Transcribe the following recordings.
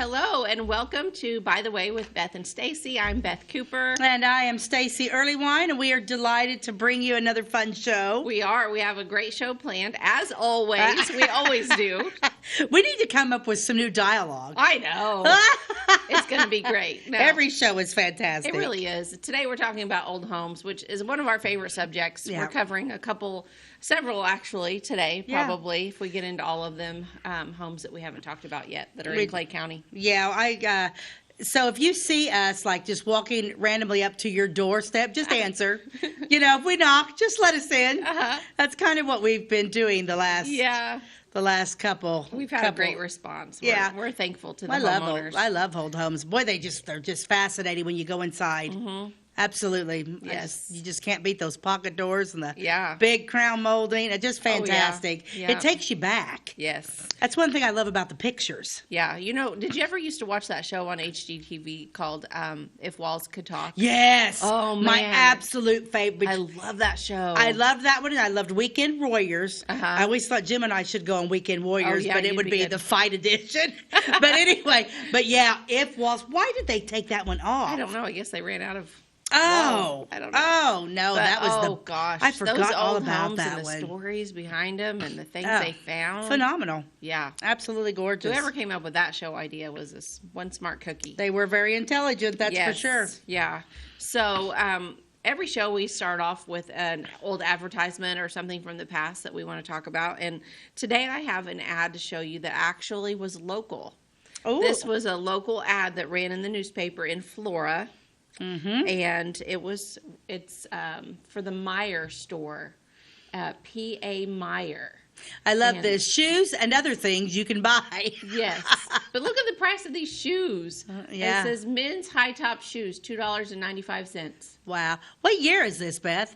hello, and welcome to By the Way with Beth and Stacey. I'm Beth Cooper. And I am Stacey Earlywine, and we are delighted to bring you another fun show. We are. We have a great show planned, as always. We always do. We need to come up with some new dialogue. I know. It's going to be great. No, Every show is fantastic. it really is. Today we're talking about old homes, which is one of our favorite subjects. Yeah. We're covering several actually today, probably, if we get into all of them, homes that we haven't talked about yet that are in Clay County. Yeah, so if you see us like just walking randomly up to your doorstep, just answer. If we knock, just let us in. That's kind of what we've been doing the last couple. We've had a great response. We're thankful to the homeowners. I love old homes. Boy, they're just fascinating when you go inside. Mm-hmm. Absolutely. Yes. You just can't beat those pocket doors and the big crown molding. It's just fantastic. Yeah. It takes you back. Yes. That's one thing I love about the pictures. Yeah. Did you ever used to watch that show on HGTV called If Walls Could Talk? Yes. Oh, man. My absolute favorite. I love that show. I loved that one, and I loved Weekend Warriors. I always thought Jim and I should go on Weekend Warriors, but it would be the fight edition. But anyway, If Walls, why did they take that one off? I don't know. I guess they ran out of... Oh, I don't know. Oh no, that was gosh, I forgot those all old about homes that and the one. stories behind them and the things they found. Phenomenal. Yeah, absolutely gorgeous. Whoever came up with that show idea was this one smart cookie. They were very intelligent, that's for sure. Yeah. So every show we start off with an old advertisement or something from the past that we want to talk about, and today I have an ad to show you that actually was local. Oh, this was a local ad that ran in the newspaper in Flora. Mm-hmm. And it's for the Meyer store, P.A. Meyer. I love this. Shoes and other things you can buy. Yes. But look at the price of these shoes. Yeah. It says men's high top shoes, $2.95. Wow. What year is this, Beth?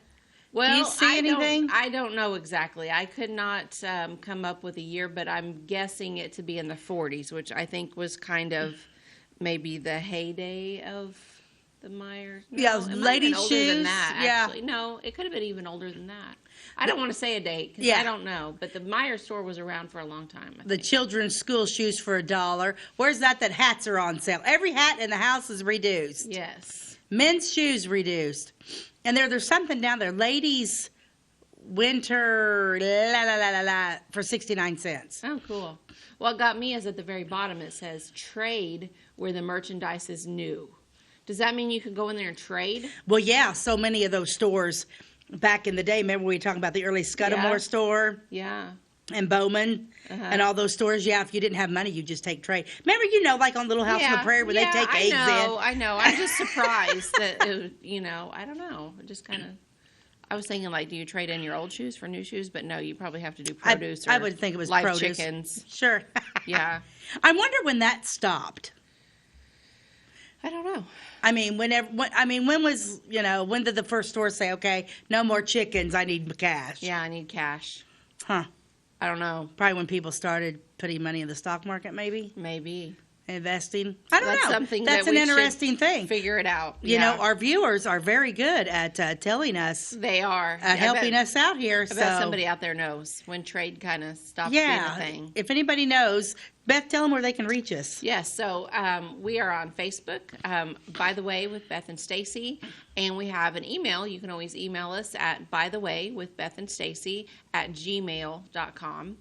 Well, do you see anything? I don't know exactly. I could not come up with a year, but I'm guessing it to be in the 40s, which I think was kind of maybe the heyday of the Meyer. No, ladies' shoes. Than that, actually. No, it could have been even older than that. I don't want to say a date because I don't know. But the Meyer store was around for a long time. The children's school shoes for $1. Where's that hats are on sale? Every hat in the house is reduced. Yes. Men's shoes reduced. And there's something down there. Ladies' winter for 69 cents. Oh, cool. What got me is at the very bottom it says trade where the merchandise is new. Does that mean you could go in there and trade? Well, yeah. So many of those stores back in the day, remember we were talking about the early Scudamore store? Yeah. And Bowman and all those stores. Yeah, if you didn't have money, you just take trade. Remember, like on Little House on the Prairie where they take eggs in? I know. I'm just surprised that, I don't know. Just kind of, I was thinking, do you trade in your old shoes for new shoes? But no, you probably have to do produce I would think it was live produce. chickens. Sure. Yeah. I wonder when that stopped. I don't know. I mean, when did the first store say, okay, no more chickens, I need cash? Yeah, I need cash. Huh. I don't know. Probably when people started putting money in the stock market, maybe? Maybe. Investing. I don't know. That's an interesting thing. Figure it out. Our viewers are very good at telling us. They are. Helping us out here. I bet somebody out there knows when trade kind of stops being a thing. If anybody knows, Beth, tell them where they can reach us. Yes. So we are on Facebook, By the Way with Beth and Stacey. And we have an email. You can always email us at bytheway@gmail.com.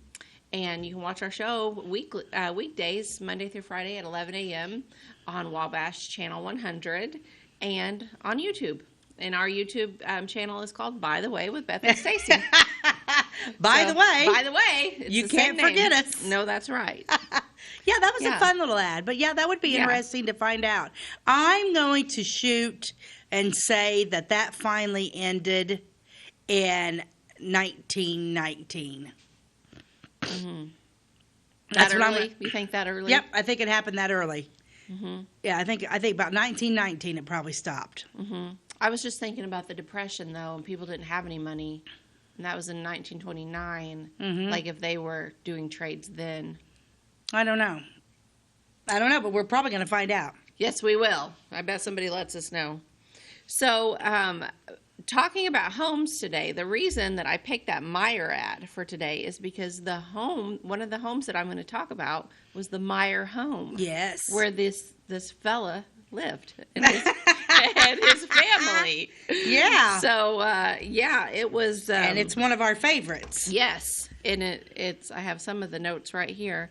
And you can watch our show weekdays, Monday through Friday at 11 a.m. on Wabash Channel 100 and on YouTube. And our YouTube channel is called By the Way with Beth and Stacey. By the way. You can't forget us. No, that's right. Yeah, that was a fun little ad. But yeah, that would be interesting to find out. I'm going to shoot and say that finally ended in 1919. Mm-hmm. That's that early? You think that early? Yep, I think it happened that early. Mm-hmm. Yeah, I think about 1919 it probably stopped. Mm-hmm. I was just thinking about the Depression though, and people didn't have any money, and that was in 1929. Mm-hmm. Like if they were doing trades then. I don't know, but we're probably going to find out. Yes, we will. I bet somebody lets us know. So talking about homes today, the reason that I picked that Meyer ad for today is because one of the homes that I'm going to talk about was the Meyer home. Yes. Where this fella lived and his family. Yeah. So, it was. And it's one of our favorites. Yes. And it's, I have some of the notes right here.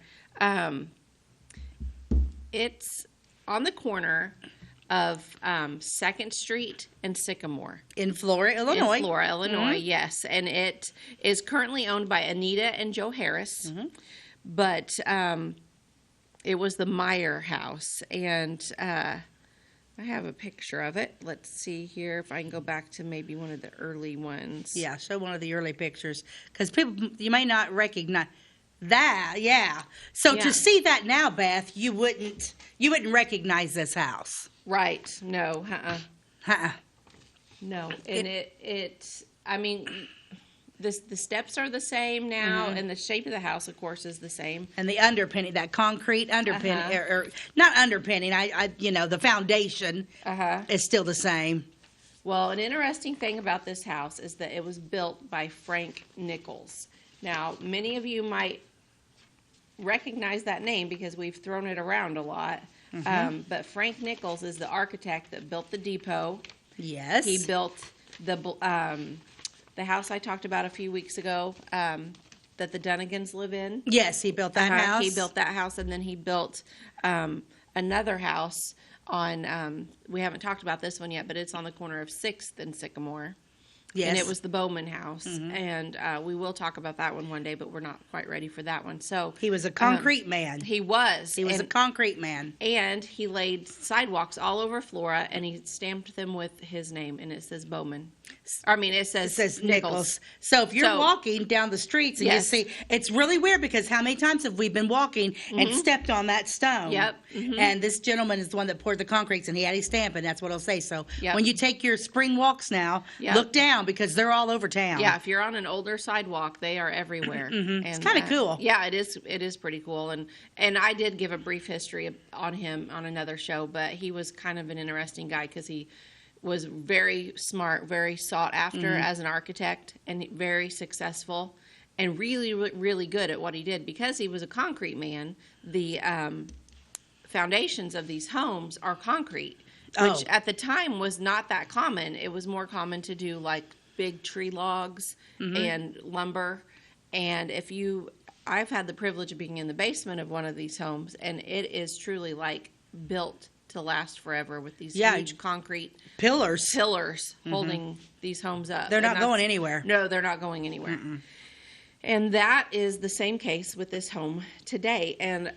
It's on the corner of 2nd Street and Sycamore. In Flora, Illinois. In Flora, Illinois, yes. And it is currently owned by Anita and Joe Harris. But it was the Meyer house. And I have a picture of it. Let's see here if I can go back to maybe one of the early ones. Yeah, show one of the early pictures. Because people, you may not recognize that. Yeah. So to see that now, Beth, you wouldn't recognize this house. Right. No. No. And I mean, the steps are the same now, and the shape of the house, of course, is the same. And the underpinning, that concrete underpinning, or not underpinning, the foundation is still the same. Well, an interesting thing about this house is that it was built by Frank Nichols. Now, many of you might recognize that name because we've thrown it around a lot. But Frank Nichols is the architect that built the depot. Yes. He built the house I talked about a few weeks ago that the Dunnigans live in. Yes, he built that house. He built that house, and then he built another house on, we haven't talked about this one yet, but it's on the corner of 6th and Sycamore. Yes. And it was the Bowman house. And we will talk about that one day, but we're not quite ready for that one. So he was a concrete man. He was. He was a concrete man. And he laid sidewalks all over Flora, and he stamped them with his name, and it says Bowman. It says Nichols. So if you're walking down the streets and you see, it's really weird because how many times have we been walking and stepped on that stone? Yep. And this gentleman is the one that poured the concretes, and he had his stamp, and that's what it'll say. So when you take your spring walks now, look down because they're all over town. Yeah, if you're on an older sidewalk, they are everywhere. And, it's kind of cool. Yeah, it is. It is pretty cool. And I did give a brief history on him on another show, but he was kind of an interesting guy because he was very smart, very sought after as an architect, and very successful, and really, really good at what he did. Because he was a concrete man, the foundations of these homes are concrete, which at the time was not that common. It was more common to do like big tree logs and lumber. And I've had the privilege of being in the basement of one of these homes, and it is truly like built to last forever with these huge concrete pillars holding these homes up. They're not going anywhere. No, they're not going anywhere. And that is the same case with this home today. And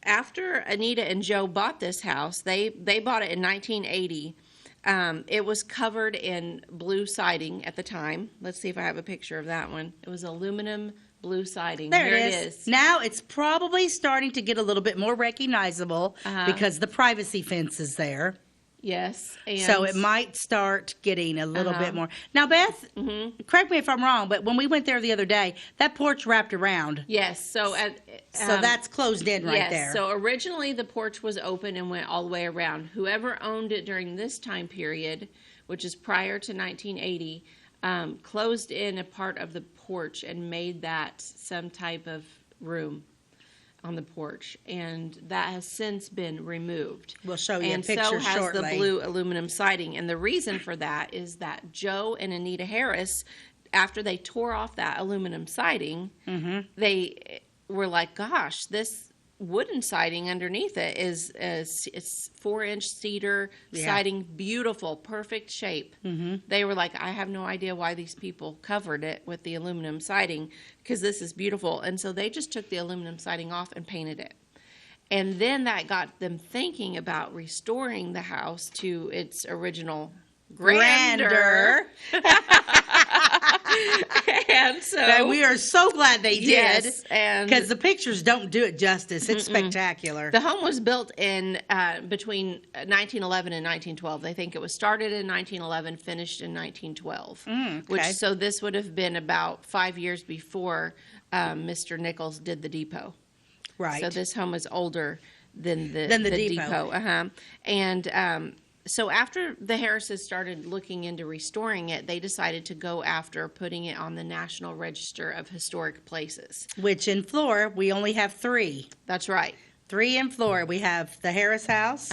after Anita and Joe bought this house, they bought it in 1980. It was covered in blue siding at the time. Let's see if I have a picture of that one. It was aluminum blue siding. There it is. Now it's probably starting to get a little bit more recognizable because the privacy fence is there. Yes. And so it might start getting a little bit more. Now, Beth, correct me if I'm wrong, but when we went there the other day, that porch wrapped around. Yes. So that's closed in right there. So originally the porch was open and went all the way around. Whoever owned it during this time period, which is prior to 1980, closed in a part of the porch and made that some type of room on the porch, and that has since been removed. We'll show you a picture shortly. And so has the blue aluminum siding, and the reason for that is that Joe and Anita Harris, after they tore off that aluminum siding, they were like, gosh, this wooden siding underneath it is 4-inch cedar siding, beautiful, perfect shape. They were like, I have no idea why these people covered it with the aluminum siding because this is beautiful. And so they just took the aluminum siding off and painted it. And then that got them thinking about restoring the house to its original grandeur. And so we are so glad they did. Yes, and because the pictures don't do it justice. It's spectacular. The home was built in between 1911 and 1912. They think it was started in 1911, finished in 1912. Okay. So this would have been about 5 years before Mr. Nichols did the depot. Right. So this home is older than the depot. And So after the Harrises started looking into restoring it, they decided to go after putting it on the National Register of Historic Places. Which in Flora, we only have 3. That's right. 3 in Florida. We have the Harris House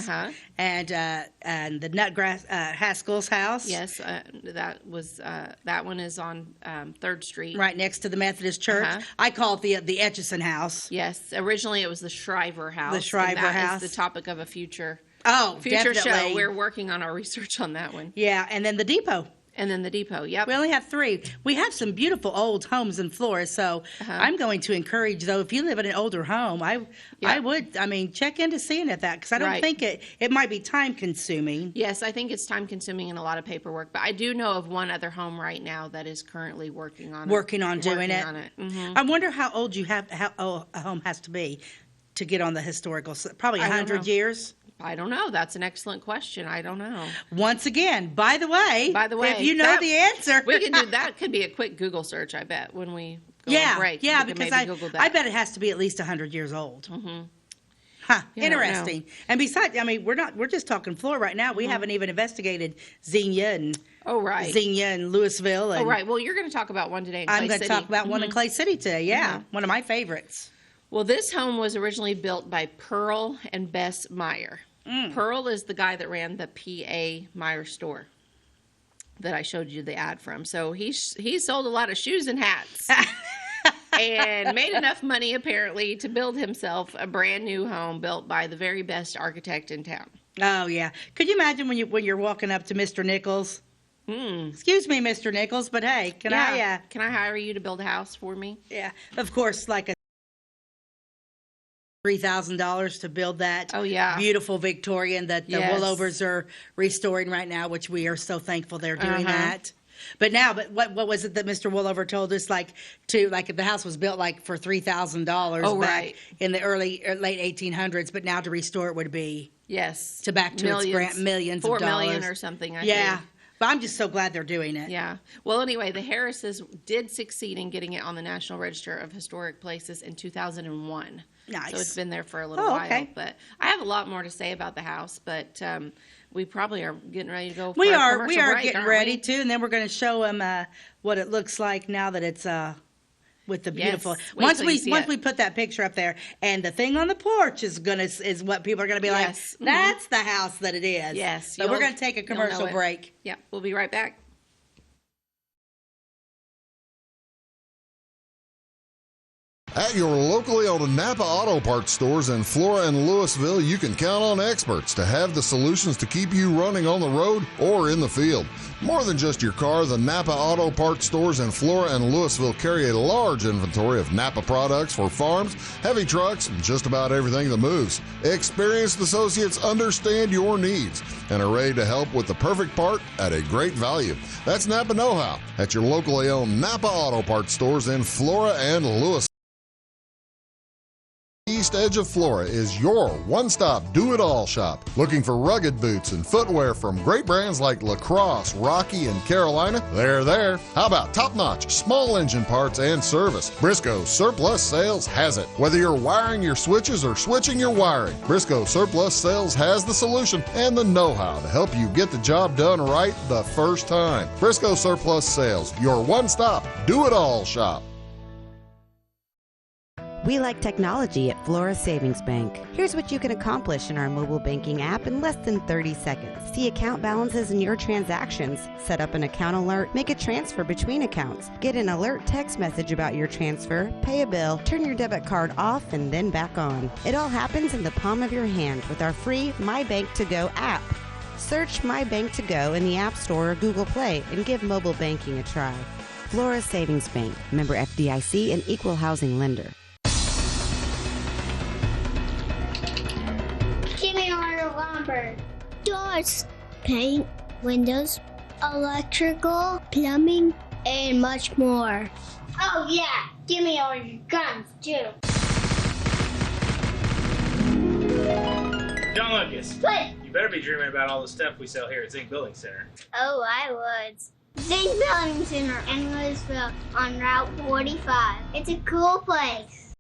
and the Nutgrass Haskell's house. Yes, that one is on 3rd Street, right next to the Methodist Church. I call it the Etchison House. Yes, originally it was the Shriver House. The Shriver House. That is the topic of a future definitely. show. We're working on our research on that one. Yeah, and then the Depot. And then the Depot, yep. We only have 3. We have some beautiful old homes in Florida, so I'm going to encourage, though, if you live in an older home, I would, check into seeing that, because I don't think it might be time-consuming. Yes, I think it's time-consuming and a lot of paperwork, but I do know of one other home right now that is currently working on doing it. Mm-hmm. I wonder how old a home has to be to get on the historical, probably 100 years? I don't know. That's an excellent question. I don't know. Once again, by the way, if you know the answer, we can do that. Could be a quick Google search, I bet, when we go on break. Yeah, because I bet it has to be at least 100 years old. Mm-hmm. Huh. Yeah, interesting. And besides, we're just talking Florida right now. We haven't even investigated Xenia and Louisville. And, Well, you're going to talk about one today in Clay City. I'm going to talk about one in Clay City today. Yeah, one of my favorites. Well, this home was originally built by Pearl and Bess Meyer. Pearl is the guy that ran the P.A. Meyer store that I showed you the ad from. So he sold a lot of shoes and hats and made enough money, apparently, to build himself a brand new home built by the very best architect in town. Oh, yeah. Could you imagine when you're walking up to Mr. Nichols? Excuse me, Mr. Nichols, but hey, can I hire you to build a house for me? Yeah, of course, like a $3,000 to build that beautiful Victorian that the Woolovers are restoring right now, which we are so thankful they're doing that. But what was it that Mr. Woolover told us, if the house was built for $3,000 back in the late 1800s, but now to restore it would be millions of dollars. $4 million or something, I think. But I'm just so glad they're doing it. Yeah. Well, anyway, the Harrises did succeed in getting it on the National Register of Historic Places in 2001. Nice. So it's been there for a little while. Okay. But I have a lot more to say about the house, but we probably are getting ready to go for a commercial break. We are getting ready to, and then we're going to show them what it looks like now that it's with the beautiful. Once we put that picture up there, and the thing on the porch is what people are going to be like. That's the house that it is. Yes. So we're going to take a commercial break. Yeah, we'll be right back. At your locally owned Napa Auto Parts stores in Flora and Louisville, you can count on experts to have the solutions to keep you running on the road or in the field. More than just your car, the Napa Auto Parts stores in Flora and Louisville carry a large inventory of Napa products for farms, heavy trucks, and just about everything that moves. Experienced associates understand your needs and are ready to help with the perfect part at a great value. That's Napa Know-How at your locally owned Napa Auto Parts stores in Flora and Louisville. East edge of Flora is your one-stop do-it-all shop. Looking for rugged boots and footwear from great brands like Lacrosse, Rocky, and Carolina? They're there. How about top-notch small engine parts and service? Briscoe Surplus Sales has it. Whether you're wiring your switches or switching your wiring, Briscoe Surplus Sales has the solution and the know-how to help you get the job done right the first time. Briscoe Surplus Sales, your one-stop do-it-all shop. We like technology at Flora Savings Bank. Here's what you can accomplish in our mobile banking app in less than 30 seconds. See account balances in your transactions, set up an account alert, make a transfer between accounts, get an alert text message about your transfer, pay a bill, turn your debit card off and then back on. It all happens in the palm of your hand with our free My Bank to Go app. Search My Bank to Go in the App Store or Google Play and give mobile banking a try. Flora Savings Bank, member FDIC and equal housing lender. Doors, paint, windows, electrical, plumbing, and much more. Oh yeah, give me all your guns too. John Lucas. What? You better be dreaming about all the stuff we sell here at Zink Building Center. Oh, I would. Zink Building Center in Louisville on Route 45. It's a cool place.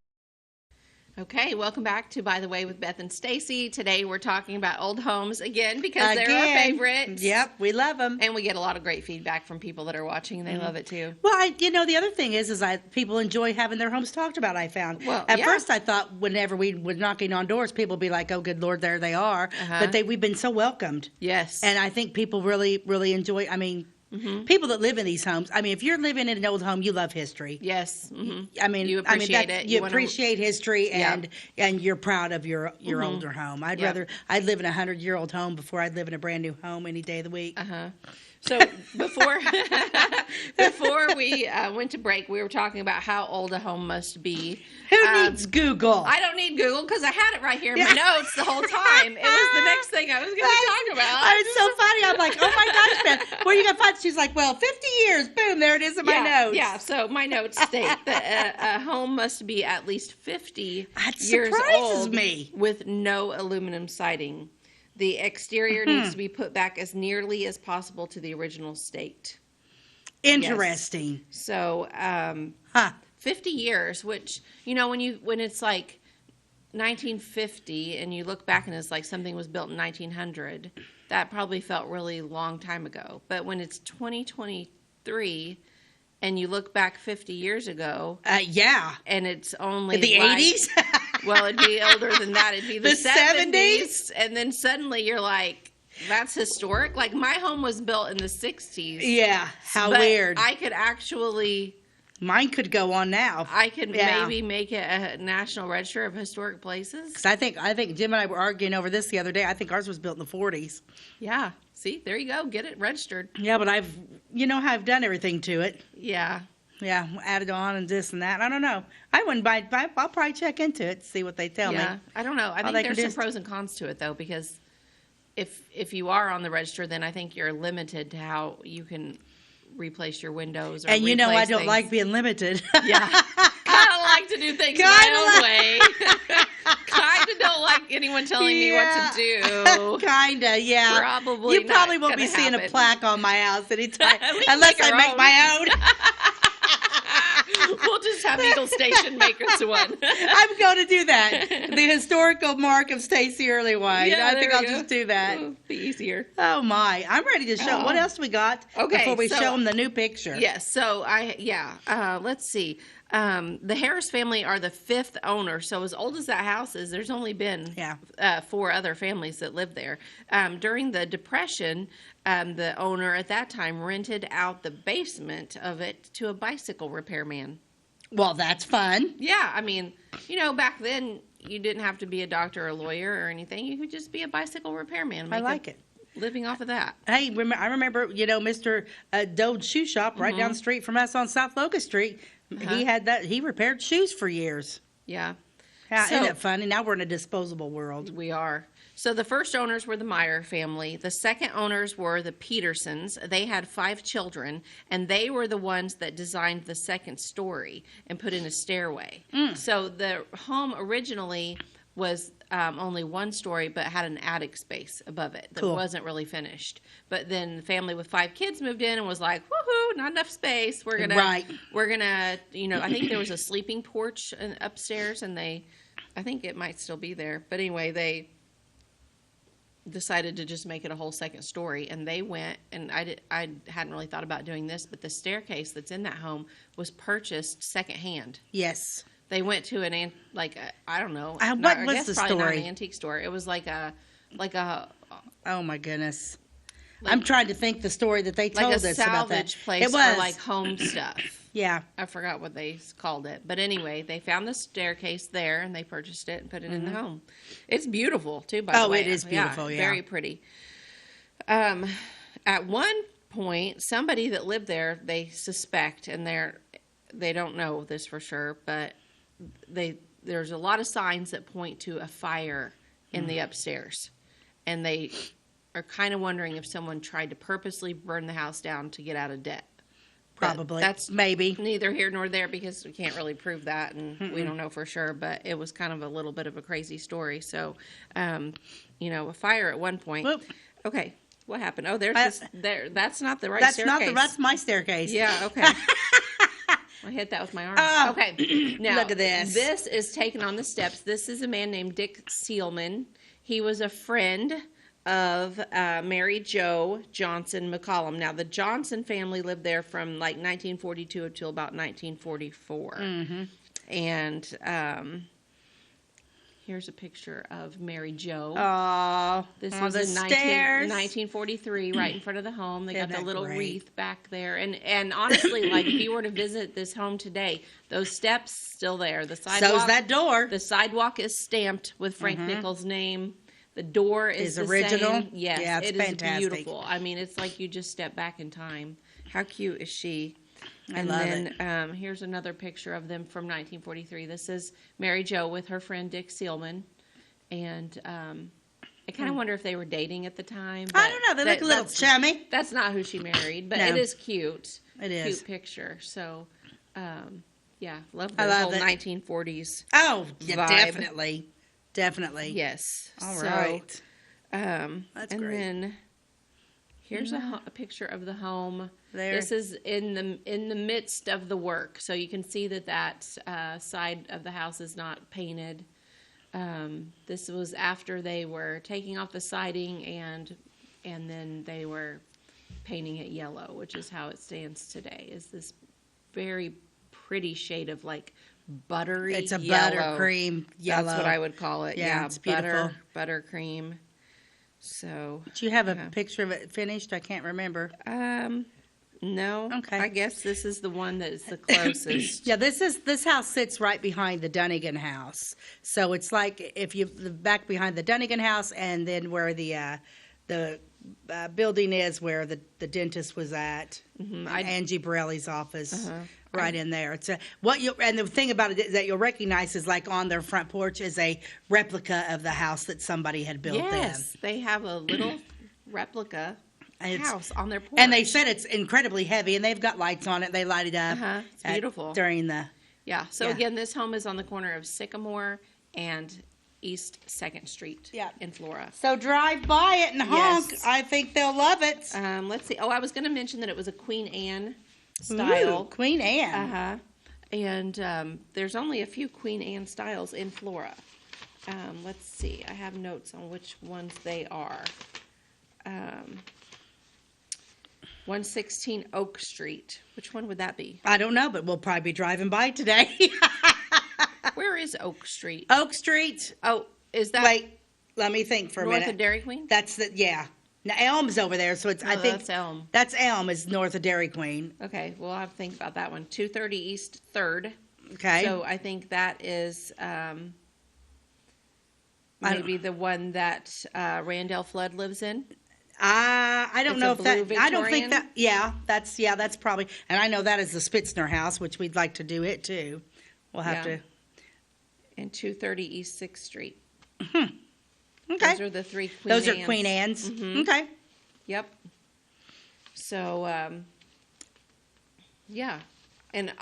Okay, welcome back to By the Way with Beth and Stacey. Today we're talking about old homes again because they're our favorites. Yep, we love them. And we get a lot of great feedback from people that are watching. They love it too. Well, the other thing is people enjoy having their homes talked about, I found. Well, At first I thought whenever we were knocking on doors, people would be like, oh, good Lord, there they are. But we've been so welcomed. Yes. And I think people really, really enjoy, people that live in these homes. If you're living in an old home, you love history. Yes. Mm-hmm. You appreciate it. You appreciate history, and you're proud of your older home. I'd live in a 100-year-old home before I'd live in a brand new home any day of the week. So before we went to break, we were talking about how old a home must be. Who needs Google? I don't need Google because I had it right here in my notes the whole time. It was the next thing I was going to talk about. It's so funny. I'm like, oh my gosh, Beth, where are you going to find? She's like, well, 50 years. Boom, there it is in my notes. Yeah, so my notes state that a home must be at least 50 that years surprises old me. with no aluminum siding. The exterior needs to be put back as nearly as possible to the original state. Interesting. Yes. So, 50 years, which, when it's like 1950 and you look back and it's like something was built in 1900, that probably felt really long time ago. But when it's 2023 and you look back 50 years ago. And it's only the 80s? Well, it'd be older than that. It'd be the 70s. And then suddenly you're like, that's historic. Like, my home was built in the 60s. Yeah, how weird. I could actually... Mine could go on now. I could maybe make it a National Register of Historic Places. Because I think Jim and I were arguing over this the other day. I think ours was built in the 40s. Yeah. See, there you go. Get it registered. Yeah, but how I've done everything to it. Yeah. Yeah, added on and this and that. I don't know. I wouldn't buy. I'll probably check into it, see what they tell me. Yeah, I don't know. I think there's some pros and cons to it, though, because if you are on the register, then I think you're limited to how you can replace your windows. Or and I don't like being limited. Yeah, kind of like to do things my own way. Kind of don't like anyone telling me what to do. Kinda, yeah. Probably. You probably won't be seeing a plaque on my house anytime unless I make my own. We'll just have Eagle Station make us one. I'm going to do that. The historical mark of Stacey Earlywine. Yeah, I think I'll just do that. It'll be easier. Oh my! I'm ready to show. What else we got? Before we show them the new picture. Yes. So let's see. The Harris family are the 5th owner. So as old as that house is, there's only been 4 other families that lived there. During the Depression, the owner at that time rented out the basement of it to a bicycle repairman. Well, that's fun. Yeah. Back then you didn't have to be a doctor or a lawyer or anything. You could just be a bicycle repairman. I like it. Living off of that. Hey, I remember, Mr. Dode's shoe shop right down the street from us on South Locust Street. He had that. He repaired shoes for years. Yeah. Isn't that funny? Now we're in a disposable world. We are. So the first owners were the Meyer family. The second owners were the Petersons. They had 5 children, and they were the ones that designed the second story and put in a stairway. So the home originally was only 1 story, but had an attic space above it that wasn't really finished. But then the family with 5 kids moved in and was like, woohoo, not enough space. We're gonna, I think there was a sleeping porch upstairs, and I think it might still be there. But anyway, they decided to just make it a whole second story, and they went, and I hadn't really thought about doing this, but the staircase that's in that home was purchased secondhand. Yes. They went to I don't know. What was the story? Not an antique store. It was like a. Oh my goodness! I'm trying to think the story that they told us about that. Like a salvage place for like home stuff. Yeah. I forgot what they called it, but anyway, they found the staircase there and they purchased it and put it in the home. It's beautiful too. By the way, it is beautiful. Yeah, very pretty. At one point, somebody that lived there, they suspect, and they don't know this for sure, but there's a lot of signs that point to a fire in the upstairs, and they are kind of wondering if someone tried to purposely burn the house down to get out of debt. Probably. That's maybe neither here nor there because we can't really prove that, and we don't know for sure, but it was kind of a little bit of a crazy story. So, a fire at one point. Whoop. Okay. What happened? Oh, that's not the right staircase. That's my staircase. Yeah, okay. I hit that with my arm. Oh, Okay. Now, look at this. This is taken on the steps. This is a man named Dick Seelman. He was a friend of Mary Jo Johnson McCollum. Now, the Johnson family lived there from like 1942 until about 1944. Mm-hmm. And here's a picture of Mary Jo. Oh, this on was the in stairs. 1943, right in front of the home. They got the little great? wreath back there. And honestly, like if you were to visit this home today, those steps still there. The sidewalk. So's that door. The sidewalk is stamped with Frank Nichols' name. The door is the original. Same. Yes, Yeah, it's fantastic. Is beautiful. I mean, it's like you just step back in time. How cute is she? I love it. Here's another picture of them from 1943. This is Mary Jo with her friend Dick Seelman. And I kind of wonder if they were dating at the time. I don't know. They look a little chummy. That's not who she married, but No. it is cute. It is. Cute picture. So, yeah, love I the love whole it. 1940s. Oh, yeah, vibe. definitely. Definitely. Yes. All So, right. That's great. And then here's a picture of the home. There. This is in the midst of the work, so you can see that side of the house is not painted. This was after they were taking off the siding and then they were painting it yellow, which is how it stands today. Is this very pretty shade of like buttery It's a yellow. buttercream yellow. That's what I would call it. Yeah, it's beautiful. Buttercream. So. Do you have a picture of it finished? I can't remember. No. Okay. I guess this is the one that is the closest. Yeah, this house sits right behind the Dunnigan house. So it's like if you back behind the Dunnigan house and then where the building is where the dentist was at, Angie Borelli's office, right in there. It's and the thing about it is that you'll recognize is like on their front porch is a replica of the house that somebody had built Yes, they have a little replica house on their porch. And they said it's incredibly heavy, and they've got lights on it. They light it up. It's beautiful. During the... Yeah, so again, this home is on the corner of Sycamore and East 2nd Street in Flora. So drive by it and honk. Yes. I think they'll love it. Let's see. Oh, I was going to mention that it was a Queen Anne style. Ooh, Queen Anne. And there's only a few Queen Anne styles in Flora. Let's see. I have notes on which ones they are. 116 Oak Street. Which one would that be? I don't know, but we'll probably be driving by today. Where is Oak Street? Oak Street. Oh, is that Wait, let me think for a north minute. of Dairy Queen? That's Now Elm's over there, so it's. I think that's Elm. That's Elm is north of Dairy Queen. Okay, we'll have to think about that one. 230 East 3rd. Okay. So I think that is maybe the one that Randall Flood lives in. I don't It's know a if that. blue I don't think Victorian? that. That's probably. And I know that is the Spitzner house, which we'd like to do it too. We'll have to. And 230 East 6th Street. Okay. Those are the three Queen Those are Annes. Queen Anne's. Mhm. Okay. Yep. So, yeah, and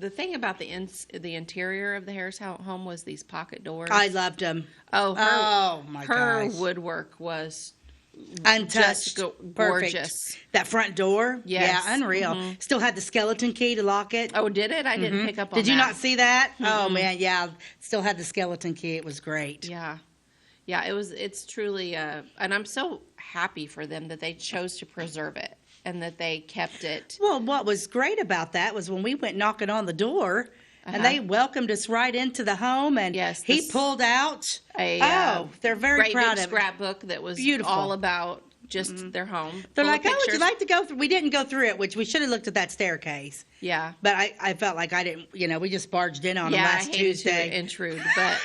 the thing about the interior of the Harris home was these pocket doors. I loved them. Oh, my her gosh. woodwork was Untouched. just Perfect. gorgeous. That front door. Yes. Yeah, unreal. Still had the skeleton key to lock it. Oh, did it? I didn't pick up on that. Did you not see that? Oh man, yeah. Still had the skeleton key. It was great. Yeah. Yeah, it's truly, and I'm so happy for them that they chose to preserve it and that they kept it. Well, what was great about that was when we went knocking on the door, and they welcomed us right into the home, and he pulled out they're very great proud big of scrapbook that was Beautiful. all about just their home. They're full like, of oh, would you pictures. like to go through? We didn't go through it, which we should have looked at that staircase. Yeah. But I felt like I didn't, we just barged in on them last I hated Tuesday. to intrude, but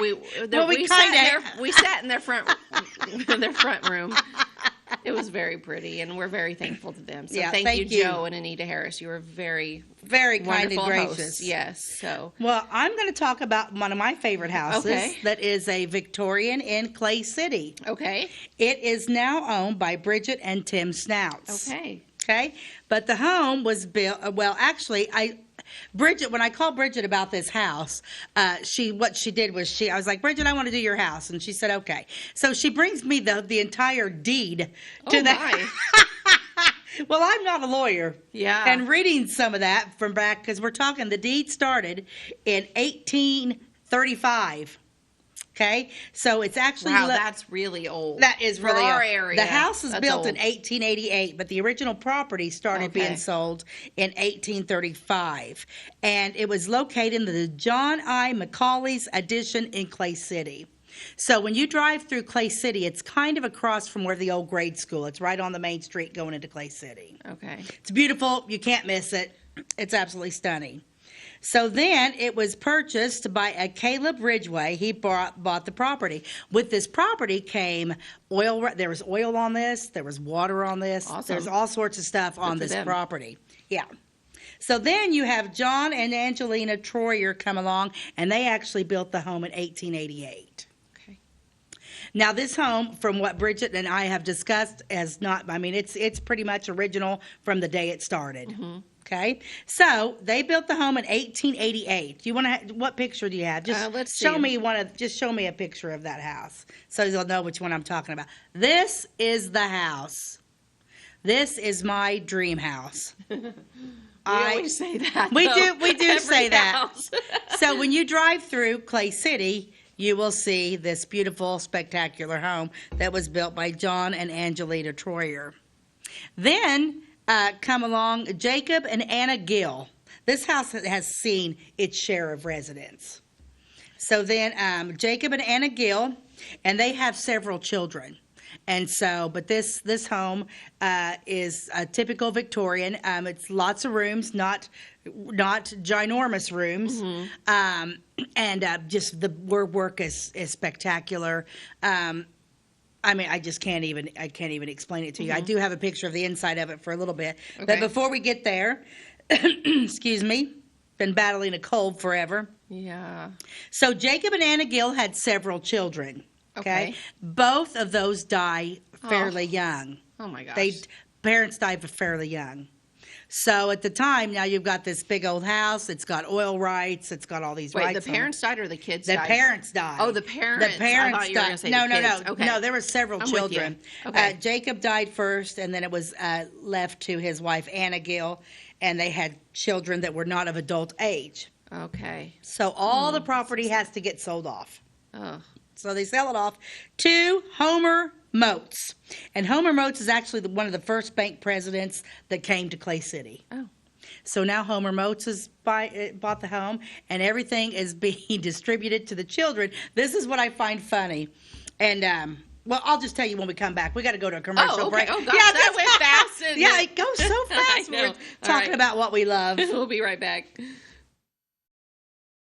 we sat in their front room. It was very pretty, and we're very thankful to them. So thank you, Joe and Anita Harris. You were very, very kind and wonderful gracious. hosts. Yes. So well, I'm going to talk about one of my favorite houses that is a Victorian in Clay City. Okay. It is now owned by Bridget and Tim Schnautz. Okay. Okay. But the home was built. Well, actually, Bridget, when I called Bridget about this house, what she did was I was like, Bridget, I want to do your house, and she said, okay. So she brings me the entire deed to Well, I'm not a lawyer. Yeah. And reading some of that from back, because we're talking the deed started in 1835. Okay, so it's actually wow, that's really old. That is really for our old. area. The house was That's built old. in 1888, but the original property started being sold in 1835, and it was located in the John I. Macaulay's addition in Clay City. So when you drive through Clay City, it's kind of across from where the old grade school. It's right on the main street going into Clay City. Okay. It's beautiful. You can't miss it. It's absolutely stunning. So then it was purchased by a Caleb Ridgway. He bought the property. With this property came oil. There was oil on this. There was water on this. Awesome. There's all sorts of stuff on Good for this them. property. Yeah. So then you have John and Angelina Troyer come along, and they actually built the home in 1888. Okay. Now this home, from what Bridget and I have discussed, is not. I mean, it's pretty much original from the day it started. Mm-hmm. Okay, so they built the home in 1888. Do you want to? What picture do you have? Just let's show see. me one of. Just show me a picture of that house, so you'll know which one I'm talking about. This is the house. This is my dream house. We always say that. We though. do Every say that. house. So when you drive through Clay City, you will see this beautiful, spectacular home that was built by John and Angelina Troyer. Then come along Jacob and Anna Gill. This house has seen its share of residents. So then Jacob and Anna Gill, and they have several children. And so, but this home is a typical Victorian. It's lots of rooms, not ginormous rooms, and just the work is spectacular. I mean, I can't even explain it to you. I do have a picture of the inside of it for a little bit, but before we get there, excuse me, been battling a cold forever. Yeah. So Jacob and Anna Gill had several children. Okay. Both of those die fairly young. Oh my gosh. Parents died fairly young. So at the time, now you've got this big old house. It's got oil rights. It's got all these rights. Wait, the parents died or the kids The died? parents died. Oh, the parents. The parents I thought you were died. going to say No, the kids. no. Okay. No, there were several I'm with children. you. Okay. Jacob died first, and then it was left to his wife, Anna Gill, and they had children that were not of adult age. Okay. So all the property has to get sold off. Oh. So they sell it off to Homer Moats. And Homer Moats is actually one of the first bank presidents that came to Clay City. Oh. So now Homer Moats has bought the home, and everything is being distributed to the children. This is what I find funny. And, well, I'll just tell you when we come back. We got to go to a commercial break. Oh, gosh, that went fast. Didn't Yeah, it? it goes so fast. I know. We're talking about what we love. We'll be right back.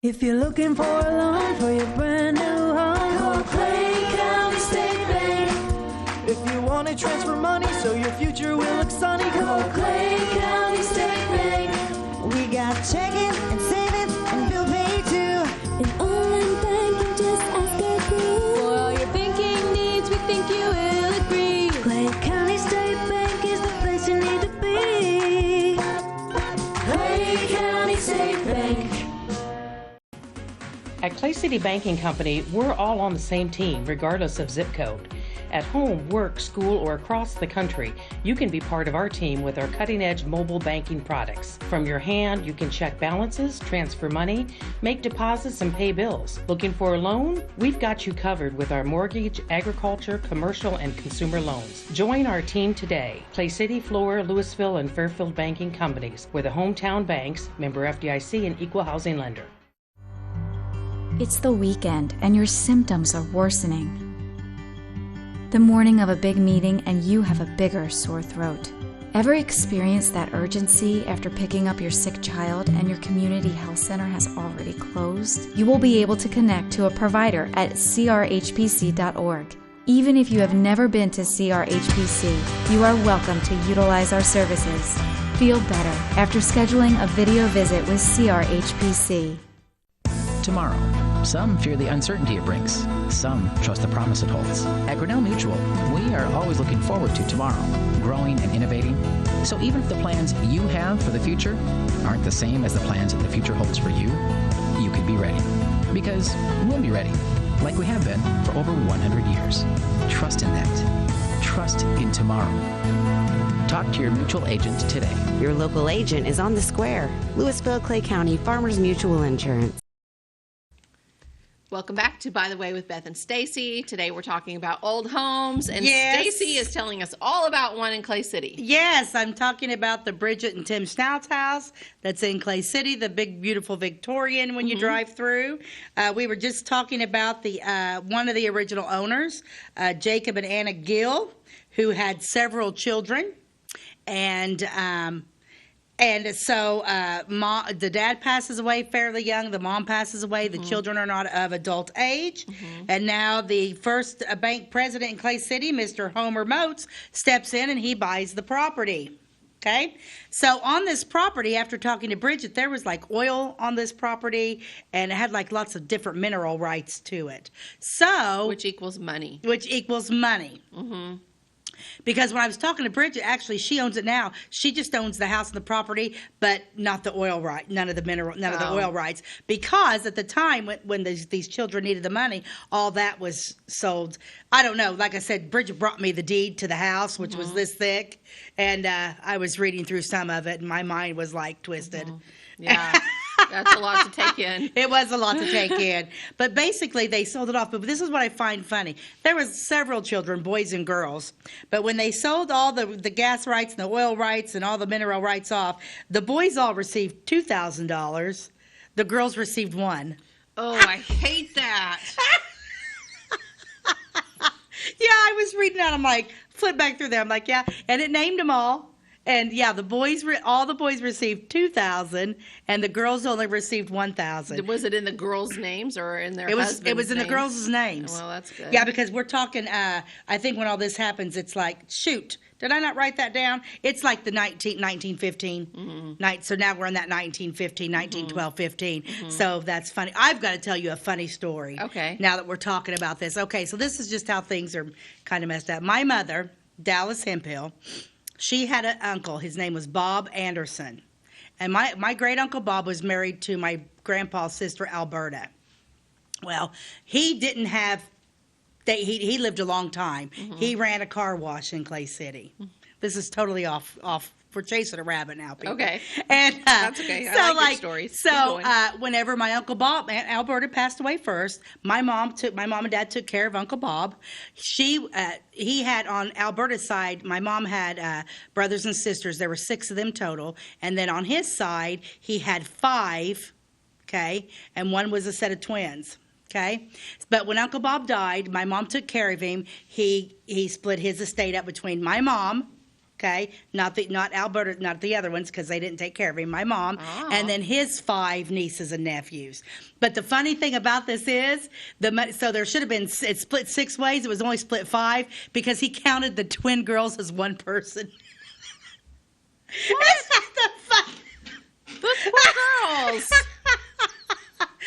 If you're looking for a loan for your brand new home, call Clay County State Bank. If you want to transfer money so your future will look sunny, call Clay County State Bank. We got checking and savings and bill pay too. An online banking, just ask our crew. For all your banking needs, we think you will agree. Clay County State Bank is the place you need to be. Clay County State Bank. At Clay City Banking Company, we're all on the same team, regardless of zip code. At home, work, school, or across the country, you can be part of our team with our cutting-edge mobile banking products. From your hand, you can check balances, transfer money, make deposits, and pay bills. Looking for a loan? We've got you covered with our mortgage, agriculture, commercial, and consumer loans. Join our team today. Clay City, Flora, Louisville, and Fairfield Banking Companies. We're the hometown banks, member FDIC, and equal housing lender. It's the weekend and your symptoms are worsening. The morning of a big meeting and you have a bigger sore throat. Ever experienced that urgency after picking up your sick child and your community health center has already closed? You will be able to connect to a provider at crhpc.org. Even if you have never been to CRHPC, you are welcome to utilize our services. Feel better after scheduling a video visit with CRHPC. Tomorrow. Some fear the uncertainty it brings. Some trust the promise it holds. At Grinnell Mutual, we are always looking forward to tomorrow, growing and innovating. So even if the plans you have for the future aren't the same as the plans that the future holds for you, you could be ready. Because we'll be ready, like we have been for over 100 years. Trust in that. Trust in tomorrow. Talk to your mutual agent today. Your local agent is on the square. Louisville, Clay County Farmers Mutual Insurance. Welcome back to By the Way with Beth and Stacey. Today we're talking about old homes, and Yes. Stacey is telling us all about one in Clay City. Yes, I'm talking about the Bridget and Tim Schnautz house that's in Clay City, the big, beautiful Victorian when you drive through. We were just talking about the one of the original owners, Jacob and Anna Gill, who had several children. And so the dad passes away fairly young. The mom passes away. The children are not of adult age. And now the first bank president in Clay City, Mr. Homer Moats, steps in and he buys the property. Okay? So on this property, after talking to Bridget, there was like oil on this property and it had like lots of different mineral rights to it. So Which equals money. Because when I was talking to Bridget, actually, she owns it now. She just owns the house and the property, but not the oil right, none of the oil rights. Because at the time when these children needed the money, all that was sold. I don't know. Like I said, Bridget brought me the deed to the house, which was this thick, and I was reading through some of it, and my mind was like twisted. Yeah. That's a lot to take in. It was a lot to take in. But basically, they sold it off. But this is what I find funny. There was several children, boys and girls. But when they sold all the gas rights and the oil rights and all the mineral rights off, the boys all received $2,000. The girls received $1,000. Oh, I hate that. Yeah, I was reading that. I'm like, flip back through there. I'm like, yeah. And it named them all. And yeah, all the boys received $2,000, and the girls only received $1,000. Was it in the girls' names or in their husbands' It was in names? the girls' names. Well, that's good. Yeah, because we're talking. I think when all this happens, it's like, shoot, did I not write that down? It's like the 1915 night. So now we're in that 1915, 1912, 15. So that's funny. I've got to tell you a funny story. Okay. Now that we're talking about this. Okay, so this is just how things are kind of messed up. My mother, Dallas Hemphill. She had an uncle. His name was Bob Anderson. And my great-uncle Bob was married to my grandpa's sister, Alberta. Well, he didn't have... He lived a long time. He ran a car wash in Clay City. This is totally off. We're chasing a rabbit now, people. Okay. And that's okay. I like your stories. So whenever my Uncle Bob, Aunt Alberta passed away first, my mom and dad took care of Uncle Bob. He had on Alberta's side, my mom had brothers and sisters. There were 6 of them total. And then on his side, he had 5, okay? And one was a set of twins. Okay, but when Uncle Bob died, my mom took care of him. He split his estate up between my mom, okay, not Alberta, not the other ones because they didn't take care of him. My mom, and then his 5 nieces and nephews. But the funny thing about this is so there should have been it split 6 ways. It was only split 5 because he counted the twin girls as one person. What? The poor girls.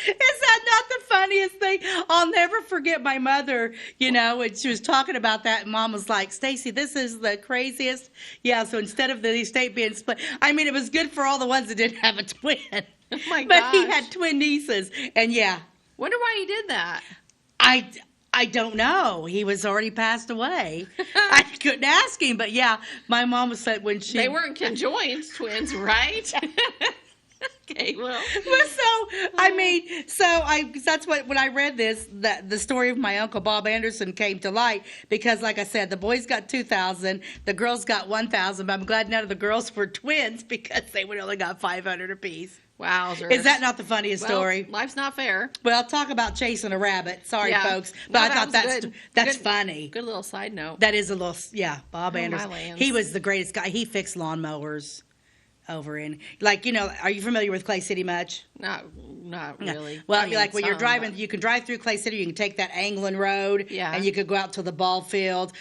Is that not the funniest thing? I'll never forget my mother, when she was talking about that, and Mom was like, Stacey, this is the craziest. Yeah, so instead of the estate being split, I mean, it was good for all the ones that didn't have a twin. Oh my But gosh. he had twin nieces, and yeah. Wonder why he did that. I don't know. He was already passed away. I couldn't ask him, but yeah, my mom was said when she... They weren't conjoined twins, right? Okay, well. That's what, when I read this, the story of my Uncle Bob Anderson came to light because, like I said, the boys got $2,000, the girls got $1,000, but I'm glad none of the girls were twins because they would only got $500 apiece. Wowzers. Is that not the funniest story? Life's not fair. Well, talk about chasing a rabbit. Sorry, Yeah. folks. But I thought that's good, funny. Good little side note. That is a little, Bob Oh, Anderson. my lands. He was the greatest guy. He fixed lawnmowers over in, are you familiar with Clay City much? Not really. Well, I mean, when you're some, driving, but- you can drive through Clay City. You can take that Anglin Road, Yeah. and you could go out to the ball field.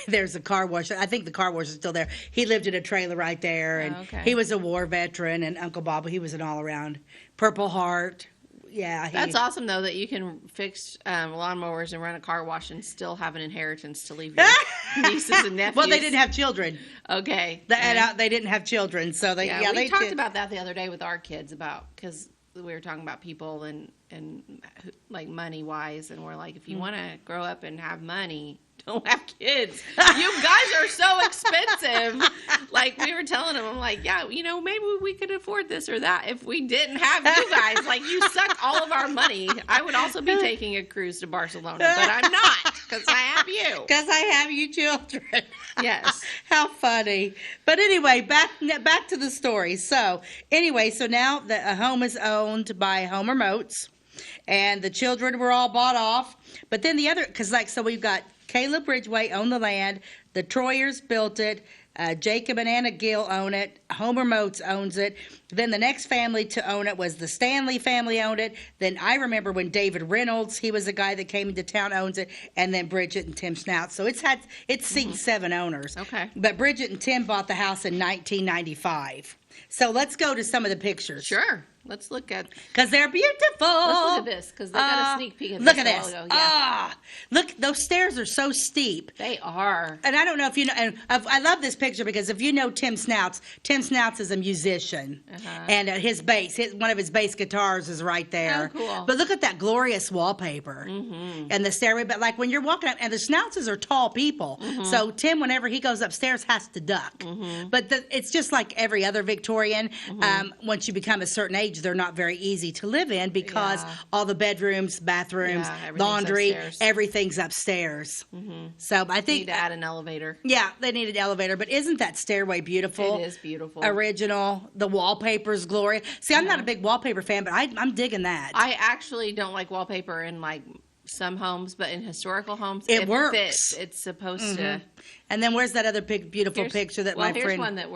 There's a car wash. I think the car wash is still there. He lived in a trailer right there, and okay. he was a war veteran. And Uncle Bob, he was an all-around Purple Heart. Yeah, That's awesome, though, that you can fix lawnmowers and run a car wash and still have an inheritance to leave your nieces and nephews. Well, they didn't have children. Okay. They didn't have children, so they we they talked did. about that the other day with our kids because we were talking about people and like money wise, and we're like, if you want to grow up and have money, don't have kids. You guys are so expensive. Like, we were telling them, I'm like, yeah, maybe we could afford this or that if we didn't have you guys. Like, you suck all of our money. I would also be taking a cruise to Barcelona, but I'm not, because I have you. Because I have you children. Yes. How funny. But anyway, back to the story. So now the home is owned by Homer Moats, and the children were all bought off. But then so we've got Caleb Ridgway owned the land, the Troyers built it, Jacob and Anna Gill own it, Homer Moats owns it. Then the next family to own it was the Stanley family owned it. Then I remember when David Reynolds, he was a guy that came into town, owns it, and then Bridget and Tim Schnautz. So it's seen 7 owners. Okay. But Bridget and Tim bought the house in 1995. So let's go to some of the pictures. Sure. Let's look at... Because they're beautiful. Let's look at this, because they got a sneak peek at this. Look at a while this. ago. Yeah. Look, those stairs are so steep. They are. And I don't know if you know, and I love this picture because if you know Tim Schnautz is a musician. And his bass, one of his bass guitars is right there. Oh, cool. But look at that glorious wallpaper. And the stairway. But like when you're walking up, and the Schnauzes are tall people. So Tim, whenever he goes upstairs, has to duck. But it's just like every other Victorian. Once you become a certain age, they're not very easy to live in because all the bedrooms, bathrooms, laundry, upstairs. Everything's upstairs. So I think they need to add an elevator. Yeah, they need an elevator. But isn't that stairway beautiful? It is beautiful. Original. The wallpaper's glorious. See, I'm not a big wallpaper fan, but I'm digging that. I actually don't like wallpaper in like some homes, but in historical homes, it works. Fits. It's supposed to. And then where's that other beautiful picture that my friend? Here's one that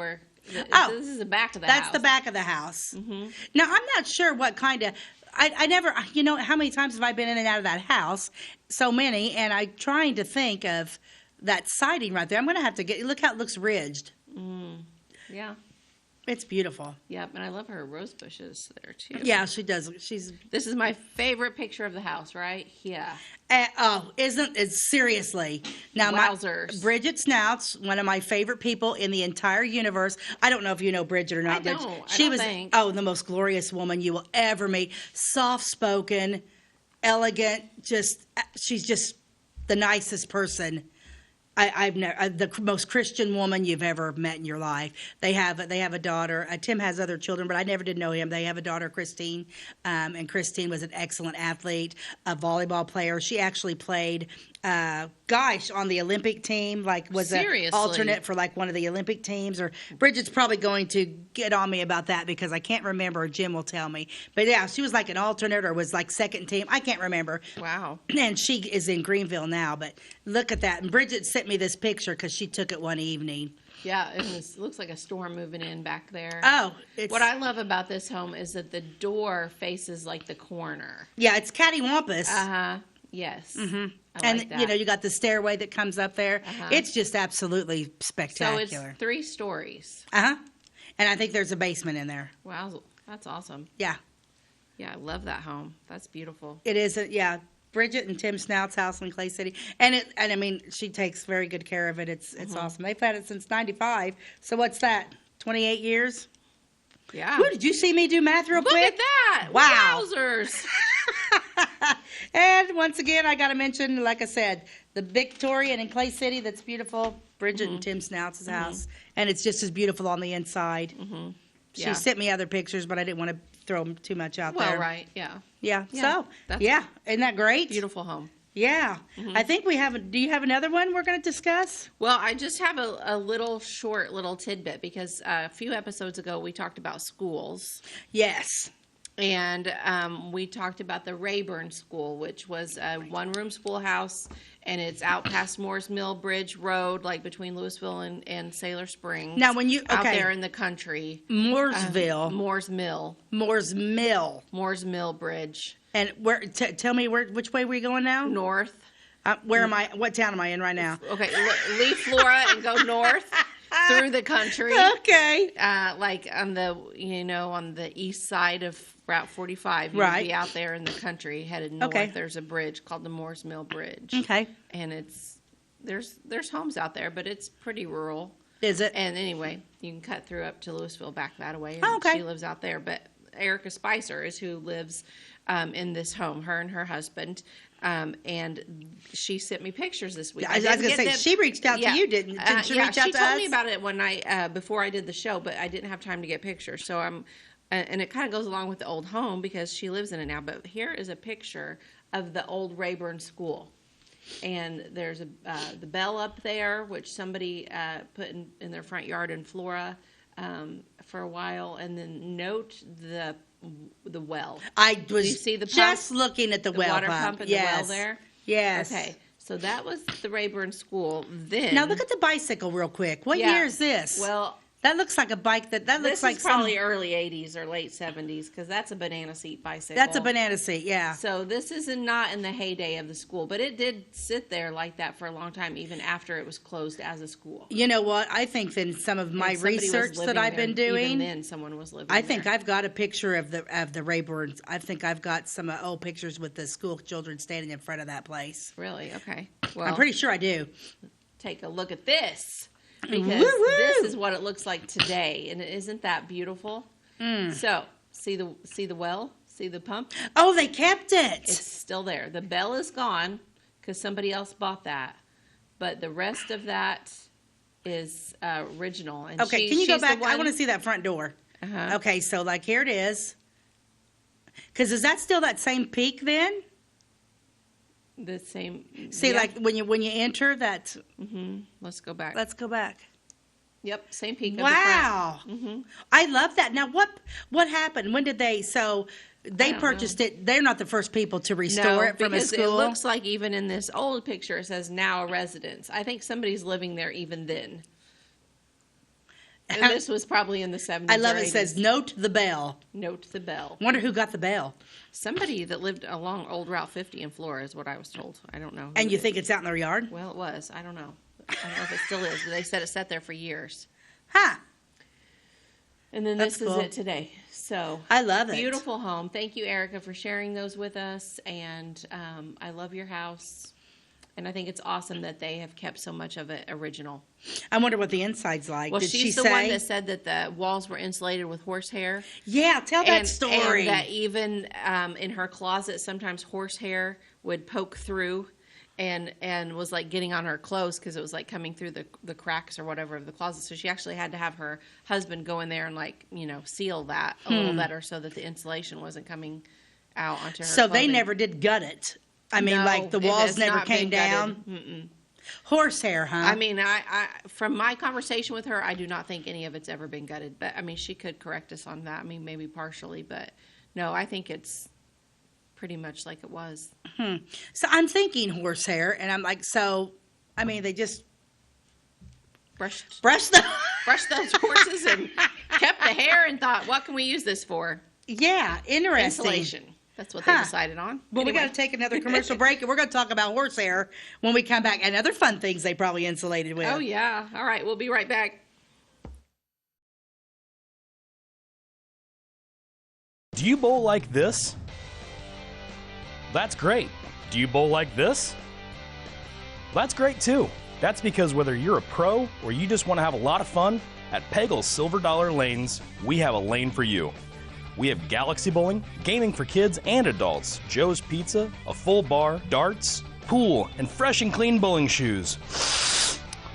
this is the back of the house. That's the back of the house. Now, I'm not sure what kind of... I never... how many times have I been in and out of that house? So many, and I'm trying to think of that siding right there. I'm going to have to look how it looks ridged. Yeah. It's beautiful. Yep, and I love her rose bushes there, too. Yeah, she does. This is my favorite picture of the house, right? Yeah. Isn't it? Seriously. Now, Bridget Schnautz, one of my favorite people in the entire universe. I don't know if you know Bridget or not. I don't. She was the most glorious woman you will ever meet. Soft-spoken, elegant, she's just the nicest person. I've never the most Christian woman you've ever met in your life. They have a daughter. Tim has other children, but I never did know him. They have a daughter, Christine, and Christine was an excellent athlete, a volleyball player. She actually played, on the Olympic team. Was an alternate for one of the Olympic teams. Or Bridget's probably going to get on me about that because I can't remember. Jim will tell me. But yeah, she was like an alternate or was like second team. I can't remember. Wow. And she is in Greenville now. But look at that. And Bridget sent me this picture because she took it one evening. Yeah, it looks like a storm moving in back there. Oh. What I love about this home is that the door faces like the corner. Yeah, it's cattywampus. Uh-huh. Yes. Mm-hmm. I like that. You got the stairway that comes up there. It's just absolutely spectacular. So it's 3 stories. And I think there's a basement in there. Wow, that's awesome. Yeah. Yeah, I love that home. That's beautiful. It is. Bridget and Tim Schnautz house in Clay City, and I mean she takes very good care of it. It's awesome. They've had it since '95. So what's that? 28 years. Yeah. Ooh, did you see me do math real quick? Look at that! Wow. Wowzers! And once again, I got to mention, like I said, the Victorian in Clay City. That's beautiful. Bridget and Tim Snoutz's house, and it's just as beautiful on the inside. She sent me other pictures, but I didn't want to throw them too much out there. Well, right, yeah. So, isn't that great? Beautiful home. Yeah. I think we have, do you have another one we're going to discuss? Well, I just have a little tidbit because a few episodes ago we talked about schools. Yes. And we talked about the Rayburn School, which was a one-room schoolhouse, and it's out past Moores Mill Bridge Road, like between Louisville and Sailor Springs. Now, when you out there in the country, Mooresville, Moores Mill Bridge. And where? Tell me which way we're going now? North. Where am I? What town am I in right now? Okay, leave Flora and go north. Through the country. Okay. Like on the east side of Route 45. You'd be out there in the country headed north. Okay. There's a bridge called the Moores Mill Bridge. Okay. And there's homes out there, but it's pretty rural. Is it? And anyway, you can cut through up to Louisville back that way. And she lives out there. But Erica Spicer is who lives in this home, her and her husband. And she sent me pictures this week. I was going to say, she reached out to you, didn't she? Reach out to us? She told me about it one night before I did the show, but I didn't have time to get pictures. So and it kind of goes along with the old home because she lives in it now. But here is a picture of the old Rayburn School. And there's the bell up there, which somebody put in their front yard in Flora for a while. And then note the well. I was Do you see the just pump? looking at the well water pump and the well there. Yes. Okay. So that was the Rayburn School. Then now look at the bicycle real quick. What year is this? Well, that looks like a bike that looks like probably early 80s or late 70s because that's a banana seat bicycle. That's a banana seat, yeah. So this is not in the heyday of the school, but it did sit there like that for a long time, even after it was closed as a school. You know what? I think then some of my research that I've been doing. Even then, someone was living. I think I've got a picture of the Rayburns. I think I've got some old pictures with the school children standing in front of that place. Really? Okay. Well, I'm pretty sure I do. Take a look at this. Because this is what it looks like today, and isn't that beautiful? So, see the well? See the pump? Oh, they kept it. It's still there. The bell is gone because somebody else bought that, but the rest of that is original. And okay, can you go back? I want to see that front door. Uh-huh. Okay, so like here it is. Because is that still that same peak then? The same. See, yeah. like when you enter that. Mm-hmm. Let's go back. Let's go back. Yep, same peak. Wow, mm-hmm. I love that. Now, what happened? When did they? So they purchased it. They're not the first people to restore it from a school. It looks like even in this old picture, it says now a residence. I think somebody's living there even then. And this was probably in the 70s. I love or it. 80s. It says note the bell. Note the bell. Wonder who got the bell. Somebody that lived along Old Route 50 in Flora is what I was told. I don't know. And you think it's out in their yard? Well, it was. I don't know. I don't know if it still is, but they said it sat there for years. Huh. And then That's this cool. is it today. So I love it. Beautiful home. Thank you, Erica, for sharing those with us. And I love your house. And I think it's awesome that they have kept so much of it original. I wonder what the inside's like. Well, Did she's she the say? one that said that the walls were insulated with horsehair. Yeah, tell that story. And that even in her closet, sometimes horsehair would poke through and was like getting on her clothes because it was like coming through the cracks or whatever of the closet. So she actually had to have her husband go in there and seal that a little better so that the insulation wasn't coming out onto her So clothing. they never did gut it. I mean, No, like the it walls has never not came been down. gutted. Horsehair, huh? I mean, I from my conversation with her, I do not think any of it's ever been gutted. But I mean, she could correct us on that. I mean, maybe partially, but no, I think it's pretty much like it was. So I'm thinking horsehair, and I'm like, so, I mean, they just brushed those horses and kept the hair and thought, what can we use this for? Yeah, interesting. Insulation. That's what they decided on. Well, Anyway. we got to take another commercial break, and we're going to talk about horsehair when we come back, and other fun things they probably insulated with. Oh, yeah. All right. We'll be right back. Do you bowl like this? That's great. Do you bowl like this? That's great too. That's because whether you're a pro or you just want to have a lot of fun, at Pegel's Silver Dollar Lanes, we have a lane for you. We have galaxy bowling, gaming for kids and adults, Joe's Pizza, a full bar, darts, pool, and fresh and clean bowling shoes.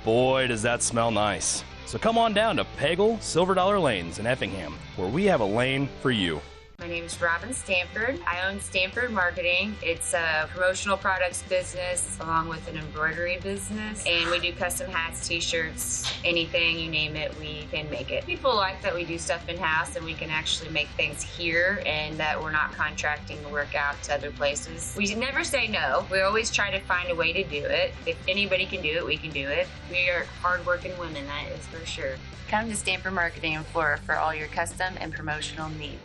Boy, does that smell nice. So come on down to Pegel Silver Dollar Lanes in Effingham, where we have a lane for you. My name is Robin Stanford. I own Stanford Marketing. It's a promotional products business along with an embroidery business. And we do custom hats, t-shirts, anything, you name it, we can make it. People like that we do stuff in-house and we can actually make things here and that we're not contracting the work out to other places. We never say no. We always try to find a way to do it. If anybody can do it, we can do it. We are hardworking women, that is for sure. Come to Stanford Marketing in Flora for all your custom and promotional needs.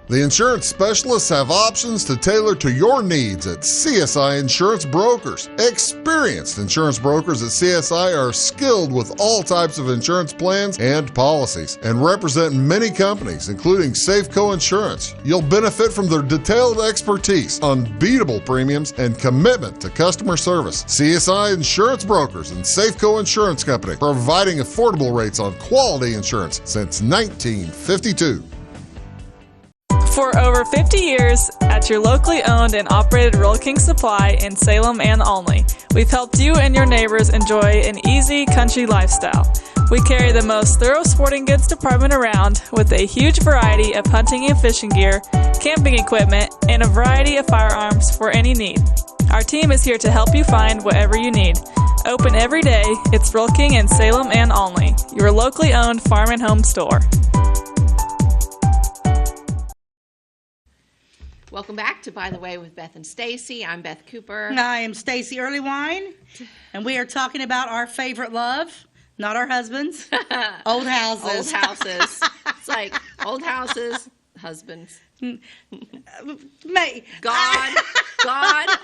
The insurance specialists have options to tailor to your needs at CSI Insurance Brokers. Experienced insurance brokers at CSI are skilled with all types of insurance plans and policies and represent many companies, including Safeco Insurance. You'll benefit from their detailed expertise, unbeatable premiums, and commitment to customer service. CSI Insurance Brokers and Safeco Insurance Company, providing affordable rates on quality insurance since 1952. For over 50 years, at your locally owned and operated Royal King Supply in Salem and Olney, we've helped you and your neighbors enjoy an easy country lifestyle. We carry the most thorough sporting goods department around with a huge variety of hunting and fishing gear, camping equipment, and a variety of firearms for any need. Our team is here to help you find whatever you need. Open every day, it's Royal King in Salem and Olney, your locally owned farm and home store. Welcome back to By the Way with Beth and Stacey. I'm Beth Cooper. And I am Stacey Earlywine, and we are talking about our favorite love, not our husbands. Old houses. Old houses. It's like old houses, husbands. God,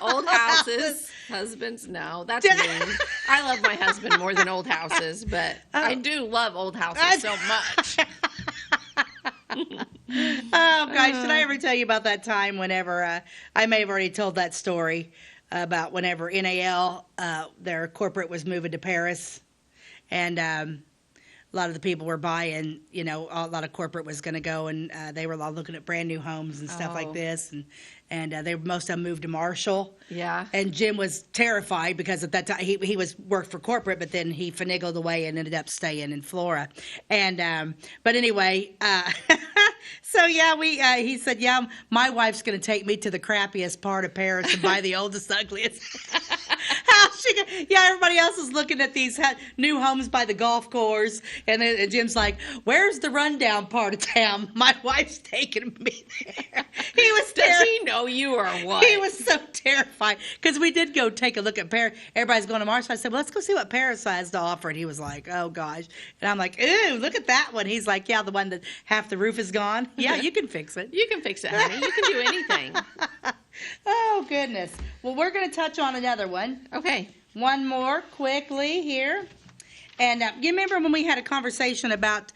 old houses, husbands. No, that's mean. I love my husband more than old houses, but I do love old houses so much. Oh, gosh, did I ever tell you about that time whenever, I may have already told that story about whenever NAL, their corporate was moving to Paris, and a lot of the people were buying, a lot of corporate was going to go, and they were all looking at brand new homes and stuff like this, and they most of them moved to Marshall. Yeah. And Jim was terrified because at that time he worked for corporate, but then he finagled away and ended up staying in Flora. And but anyway, so yeah, he said, yeah, my wife's going to take me to the crappiest part of Paris and buy the oldest, ugliest. Everybody else is looking at these new homes by the golf course, and Jim's like, "Where's the rundown part of town? My wife's taking me there." He was Does he know you or what? He was so terrified because we did go take a look at Paris. Everybody's going to Marshall. I said, "Well, let's go see what Paris has to offer." And he was like, "Oh gosh," and I'm like, "Ooh, look at that one." He's like, "Yeah, the one that half the roof is gone. Yeah, you can fix it. You can fix it, honey. You can do anything." Oh, goodness. Well, we're going to touch on another one. Okay. One more quickly here. And you remember when we had a conversation about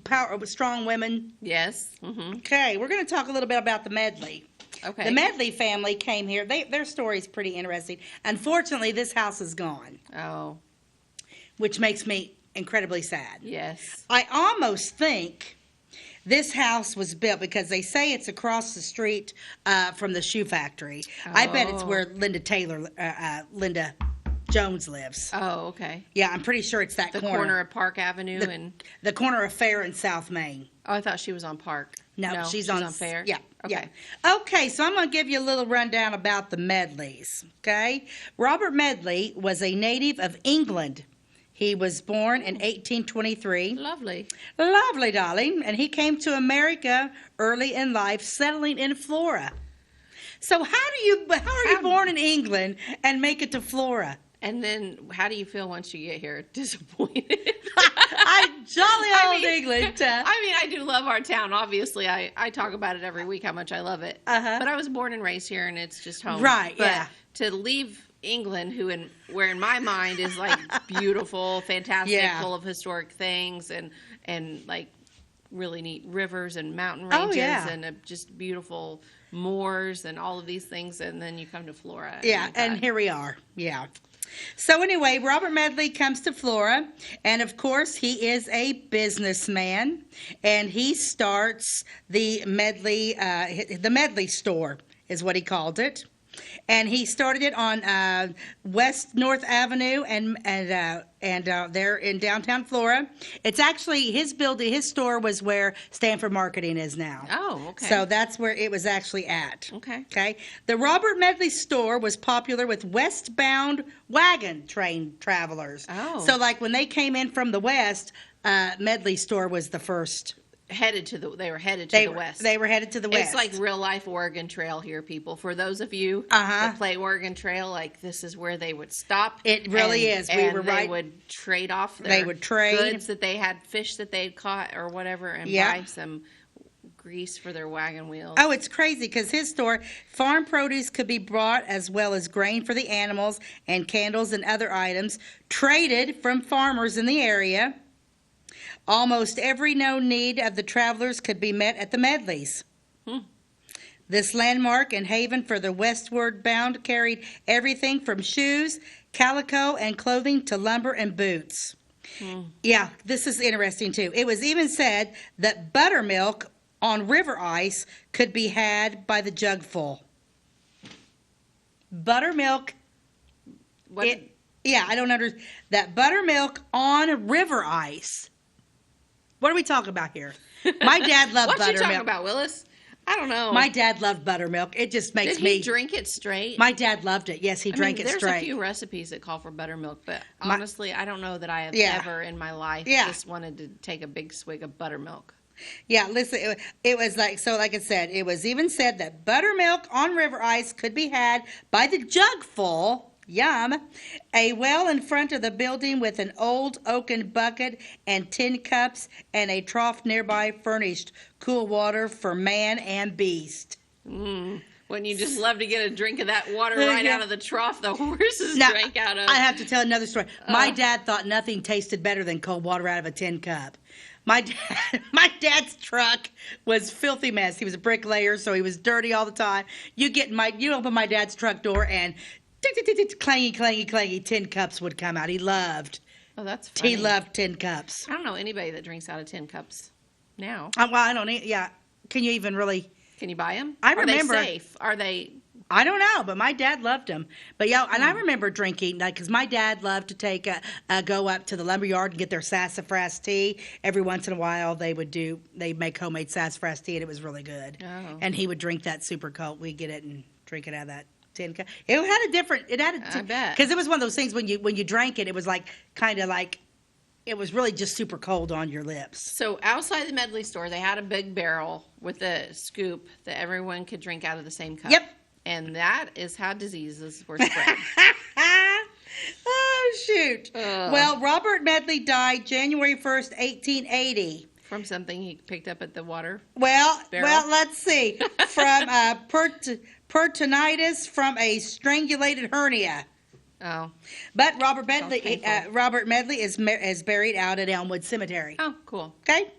power with strong women? Yes. Mm-hmm. Okay, we're going to talk a little bit about the Medley. Okay. The Medley family came here. Their story is pretty interesting. Unfortunately, this house is gone. Oh. Which makes me incredibly sad. Yes. I almost think this house was built because they say it's across the street from the shoe factory. Oh. I bet it's where Linda Jones lives. Oh, okay. Yeah, I'm pretty sure it's that the corner. The corner of Park Avenue the corner of Fair and South Main. Oh, I thought she was on Park. No, she's on Fair. Yeah. Okay. Yeah. Okay, so I'm going to give you a little rundown about the Medleys. Okay, Robert Medley was a native of England. He was born in 1823. Lovely. Lovely, darling. And he came to America early in life, settling in Flora. So how are you born in England and make it to Flora? And then how do you feel once you get here? Disappointed? England. I do love our town. Obviously, I talk about it every week how much I love it. Uh-huh. But I was born and raised here, and it's just home. Right, but yeah. To leave England, where in my mind is like beautiful, fantastic, full of historic things, and like really neat rivers and mountain ranges, and just beautiful moors and all of these things, and then you come to Flora. And here we are. Yeah. So anyway, Robert Medley comes to Flora, and of course he is a businessman, and he starts the Medley store is what he called it. And he started it on West North Avenue and there in downtown Flora. It's actually his store was where Stanford Marketing is now. Oh, okay. So that's where it was actually at. Okay. Okay. The Robert Medley store was popular with westbound wagon train travelers. Oh. So like when they came in from the west, Medley store was the first. They were headed to the west. They were headed to the west. It's like real life Oregon Trail here, people. For those of you that play Oregon Trail, like this is where they would stop. It really is. They would trade off their goods that they had, fish that they'd caught or whatever, and buy some grease for their wagon wheels. Oh, it's crazy because his store, farm produce could be brought as well as grain for the animals and candles and other items traded from farmers in the area. Almost every known need of the travelers could be met at the Medleys. This landmark and haven for the westward bound carried everything from shoes, calico, and clothing to lumber and boots. Yeah, this is interesting too. It was even said that buttermilk on river ice could be had by the jugful. Buttermilk. Yeah, I don't understand. That buttermilk on river ice. What are we talking about here? My dad loved what buttermilk. What you talking about, Willis? I don't know. My dad loved buttermilk. It just makes Did me... he drink it straight? My dad loved it. Yes, he drank it there's straight. There's a few recipes that call for buttermilk, but honestly, I don't know that I have ever in my life just wanted to take a big swig of buttermilk. Yeah, listen, it was like I said, it was even said that buttermilk on river ice could be had by the jugful. Yum. A well in front of the building with an old oaken bucket and tin cups and a trough nearby furnished cool water for man and beast. Wouldn't you just love to get a drink of that water right out of the trough the horses drank out of? I have to tell another story. My dad thought nothing tasted better than cold water out of a tin cup. My dad's truck was filthy mess. He was a bricklayer, so he was dirty all the time. You open my dad's truck door and clangy tin cups would come out. He loved. Oh, that's funny. He loved tin cups. I don't know anybody that drinks out of tin cups now. Well, I don't. Yeah. Can you even really? Can you buy them? I remember. Are they safe? Are they? I don't know, but my dad loved them. But and I remember drinking, because my dad loved to take go up to the lumberyard and get their sassafras tea. Every once in a while, they'd make homemade sassafras tea, and it was really good. Oh. And he would drink that super cold. We'd get it and drink it out of that tin cup. It had a different. I bet. Because it was one of those things when you drank it, it was kind of like. It was really just super cold on your lips. So outside the Medley store, they had a big barrel with a scoop that everyone could drink out of the same cup. Yep. And that is how diseases were spread. Oh, shoot. Well, Robert Medley died January 1st, 1880. From something he picked up at the water barrel? Well, let's see. From peritonitis from a strangulated hernia. Oh. But Robert Medley is buried out at Elmwood Cemetery. Oh, cool. Okay.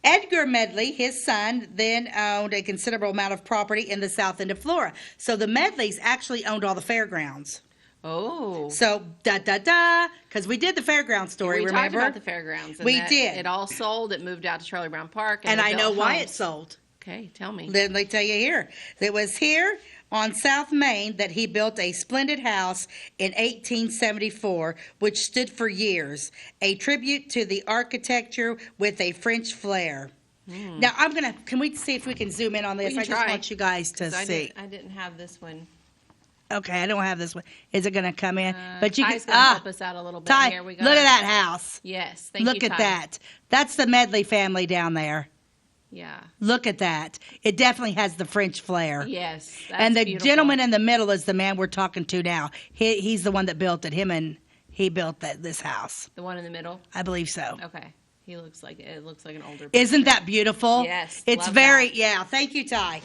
Edgar Medley, his son, then owned a considerable amount of property in the south end of Flora. So the Medleys actually owned all the fairgrounds. Oh. So, because we did the fairground story, remember? We talked about the fairgrounds. We did. It all sold. It moved out to Charlie Brown Park. And I know why it sold. Okay, tell me. Let me tell you here. It was here on South Main that he built a splendid house in 1874, which stood for years, a tribute to the architecture with a French flair. Now, can we see if we can zoom in on this? I just want you guys to see. I didn't have this one. Okay, I don't have this one. Is it going to come in? But you Ty's going to help us out a little bit. Ty, Here we go. Look at that house. Yes, thank you, Look at that. That's the Medley family down there. Yeah. Look at that. It definitely has the French flair. Yes. And the gentleman in the middle is the man we're talking to now. He's the one that built it. He built this house. The one in the middle? I believe so. Okay. It looks like an older person. Isn't that beautiful? Yes. It's very, yeah. Thank you, Ty.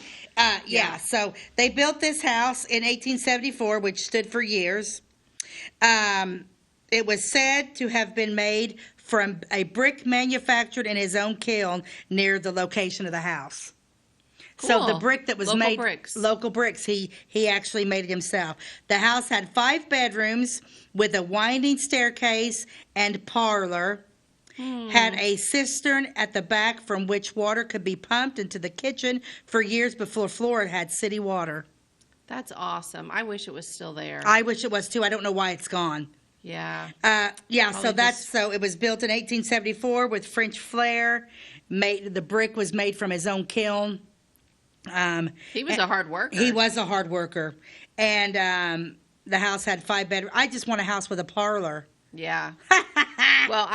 Yeah. So they built this house in 1874, which stood for years. It was said to have been made from a brick manufactured in his own kiln near the location of the house. Cool. So the brick that was local bricks, he actually made it himself. The house had 5 bedrooms with a winding staircase and parlor. Had a cistern at the back from which water could be pumped into the kitchen for years before Florida had city water. That's awesome. I wish it was still there. I wish it was too. I don't know why it's gone. Yeah. So it was built in 1874 with French flair. The brick was made from his own kiln. He was a hard worker. He was a hard worker. And the house had 5 bedrooms. I just want a house with a parlor. Yeah. Well,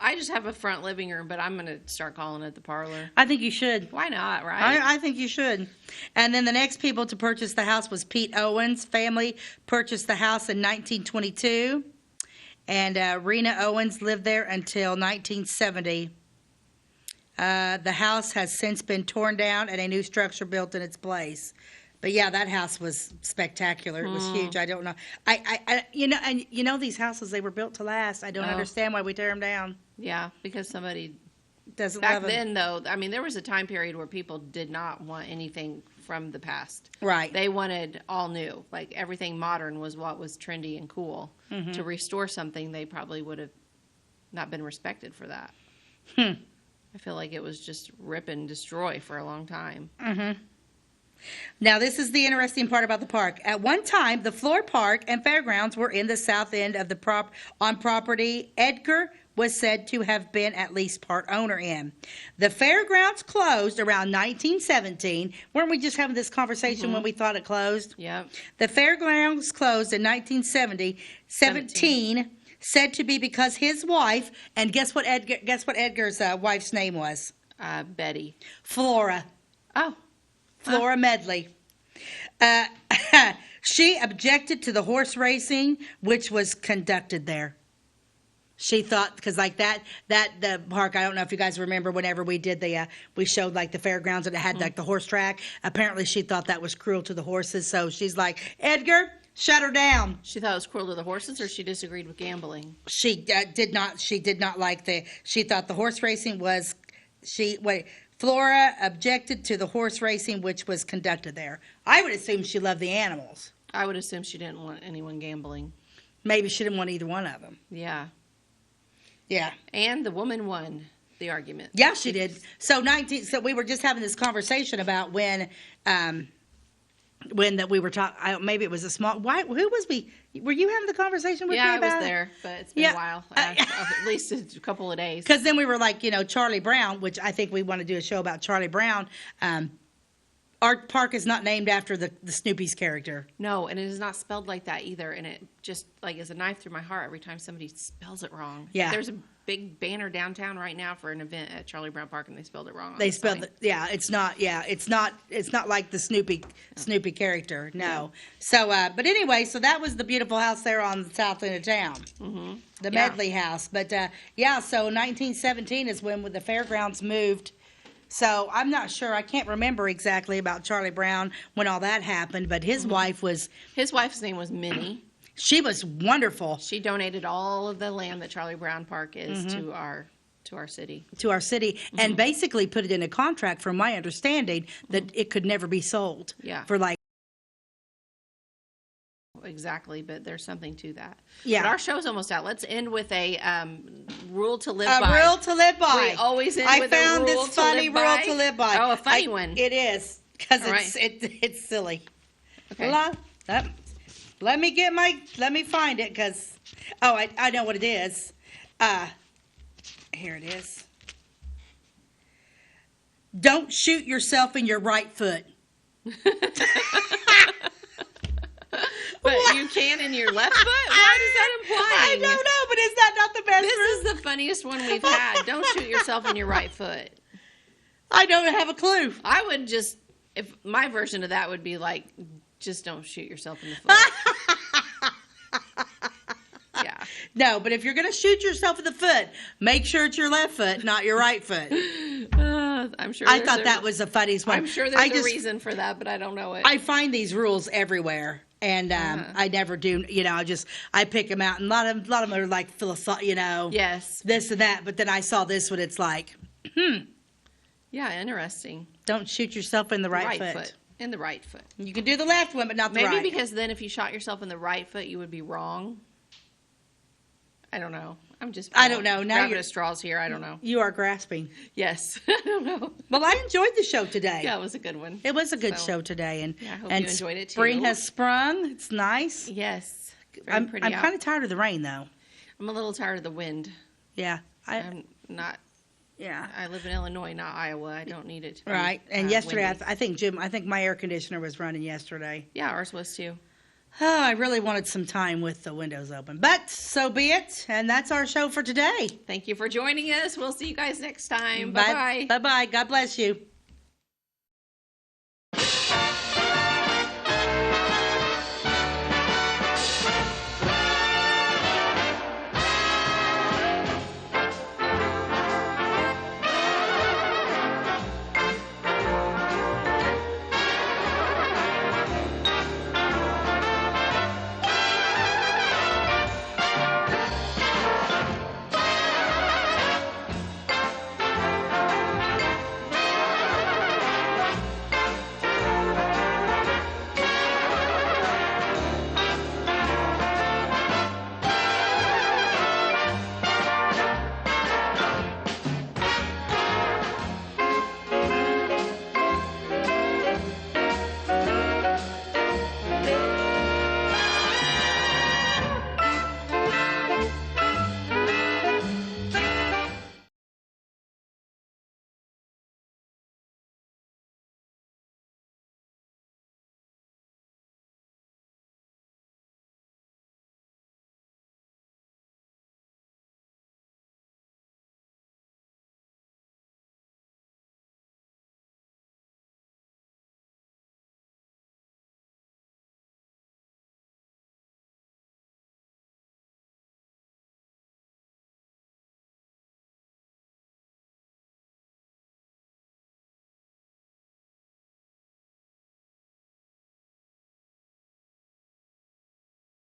I just have a front living room, but I'm going to start calling it the parlor. I think you should. Why not, right? I think you should. And then the next people to purchase the house was Pete Owens' family. Purchased the house in 1922. And Rena Owens lived there until 1970. The house has since been torn down and a new structure built in its place. But yeah, that house was spectacular. It was huge. I don't know. These houses, they were built to last. I don't understand why we tear them down. Yeah, because somebody doesn't back love them. then, though. I mean, there was a time period where people did not want anything from the past. Right. They wanted all new. Like everything modern was what was trendy and cool. Mm-hmm. To restore something, they probably would have not been respected for that. I feel like it was just rip and destroy for a long time. Mm-hmm. Now, this is the interesting part about the park. At one time, the Flora Park and Fairgrounds were in the south end of the property Edgar was said to have been at least part owner in. The fairgrounds closed around 1917. Weren't we just having this conversation when we thought it closed? Yep. The fairgrounds closed in 1917, said to be because his wife, and guess what Edgar's wife's name was? Betty. Flora. Oh. Flora Medley. She objected to the horse racing, which was conducted there. She thought, because like the park, I don't know if you guys remember whenever we did we showed like the fairgrounds and it had like the horse track. Apparently she thought that was cruel to the horses. So she's like, Edgar, shut her down. She thought it was cruel to the horses, or she disagreed with gambling? She did not like she thought the horse racing was, Flora objected to the horse racing, which was conducted there. I would assume she loved the animals. I would assume she didn't want anyone gambling. Maybe she didn't want either one of them. Yeah. Yeah. And the woman won the argument. Yeah, she did. So we were just having this conversation about when that we were talking, maybe it was a small, who was were you having the conversation with me about it? Yeah, I was there, but it's been a while, at least a couple of days. Because then we were like, Charlie Brown, which I think we want to do a show about Charlie Brown. Our park is not named after the Snoopy's character. No, and it is not spelled like that either, and it just like is a knife through my heart every time somebody spells it wrong. Yeah. There's a big banner downtown right now for an event at Charlie Brown Park, and they spelled it wrong. They spelled it. Yeah, it's not like the Snoopy character. No. So, but anyway, so that was the beautiful house there on the south end of town. Mm-hmm. The Medley house. But so 1917 is when the fairgrounds moved. So I'm not sure. I can't remember exactly about Charlie Brown when all that happened, but his wife's name was Minnie. She was wonderful. She donated all of the land that Charlie Brown Park is to our city. To our city, and basically put it in a contract, from my understanding, that it could never be sold. Yeah. For like. Exactly, but there's something to that. Yeah. But our show's almost out. Let's end with a rule to live by. A rule to live by. We always end with a rule to live by. I found this funny rule to live by. Oh, a funny one. It is, because it's silly. Okay. Let me find it, because, I know what it is. Here it is. Don't shoot yourself in your right foot. But you can in your left foot? What is that implying? I don't know, but is that not the best? This is the funniest one we've had. Don't shoot yourself in your right foot. I don't have a clue. I would just, if my version of that would be like, just don't shoot yourself in the foot. Yeah. No, but if you're going to shoot yourself in the foot, make sure it's your left foot, not your right foot. I'm sure. I thought that was the funniest one. I'm sure there's a reason for that, but I don't know it. I find these rules everywhere. And I never do, I pick them out, and a lot of them are like philosophical, yes, this and that. But then I saw this one; it's like, yeah, interesting. Don't shoot yourself in the right foot. In the right foot. You can do the left one, but not the right. Maybe because then if you shot yourself in the right foot, you would be wrong. I don't know. I don't know. Now grabbing at straws here. I don't know. You are grasping. Yes. I don't know. Well, I enjoyed the show today. Yeah, it was a good one. It was a good show today, and I hope you enjoyed it too. Spring has sprung. It's nice. Yes. I'm kind of tired of the rain, though. I'm a little tired of the wind. Yeah. I'm not. Yeah. I live in Illinois, not Iowa. I don't need it to be right. And yesterday, windy. I think my air conditioner was running yesterday. Yeah, ours was too. Oh, I really wanted some time with the windows open, but so be it. And that's our show for today. Thank you for joining us. We'll see you guys next time. Bye-bye. Bye-bye. God bless you.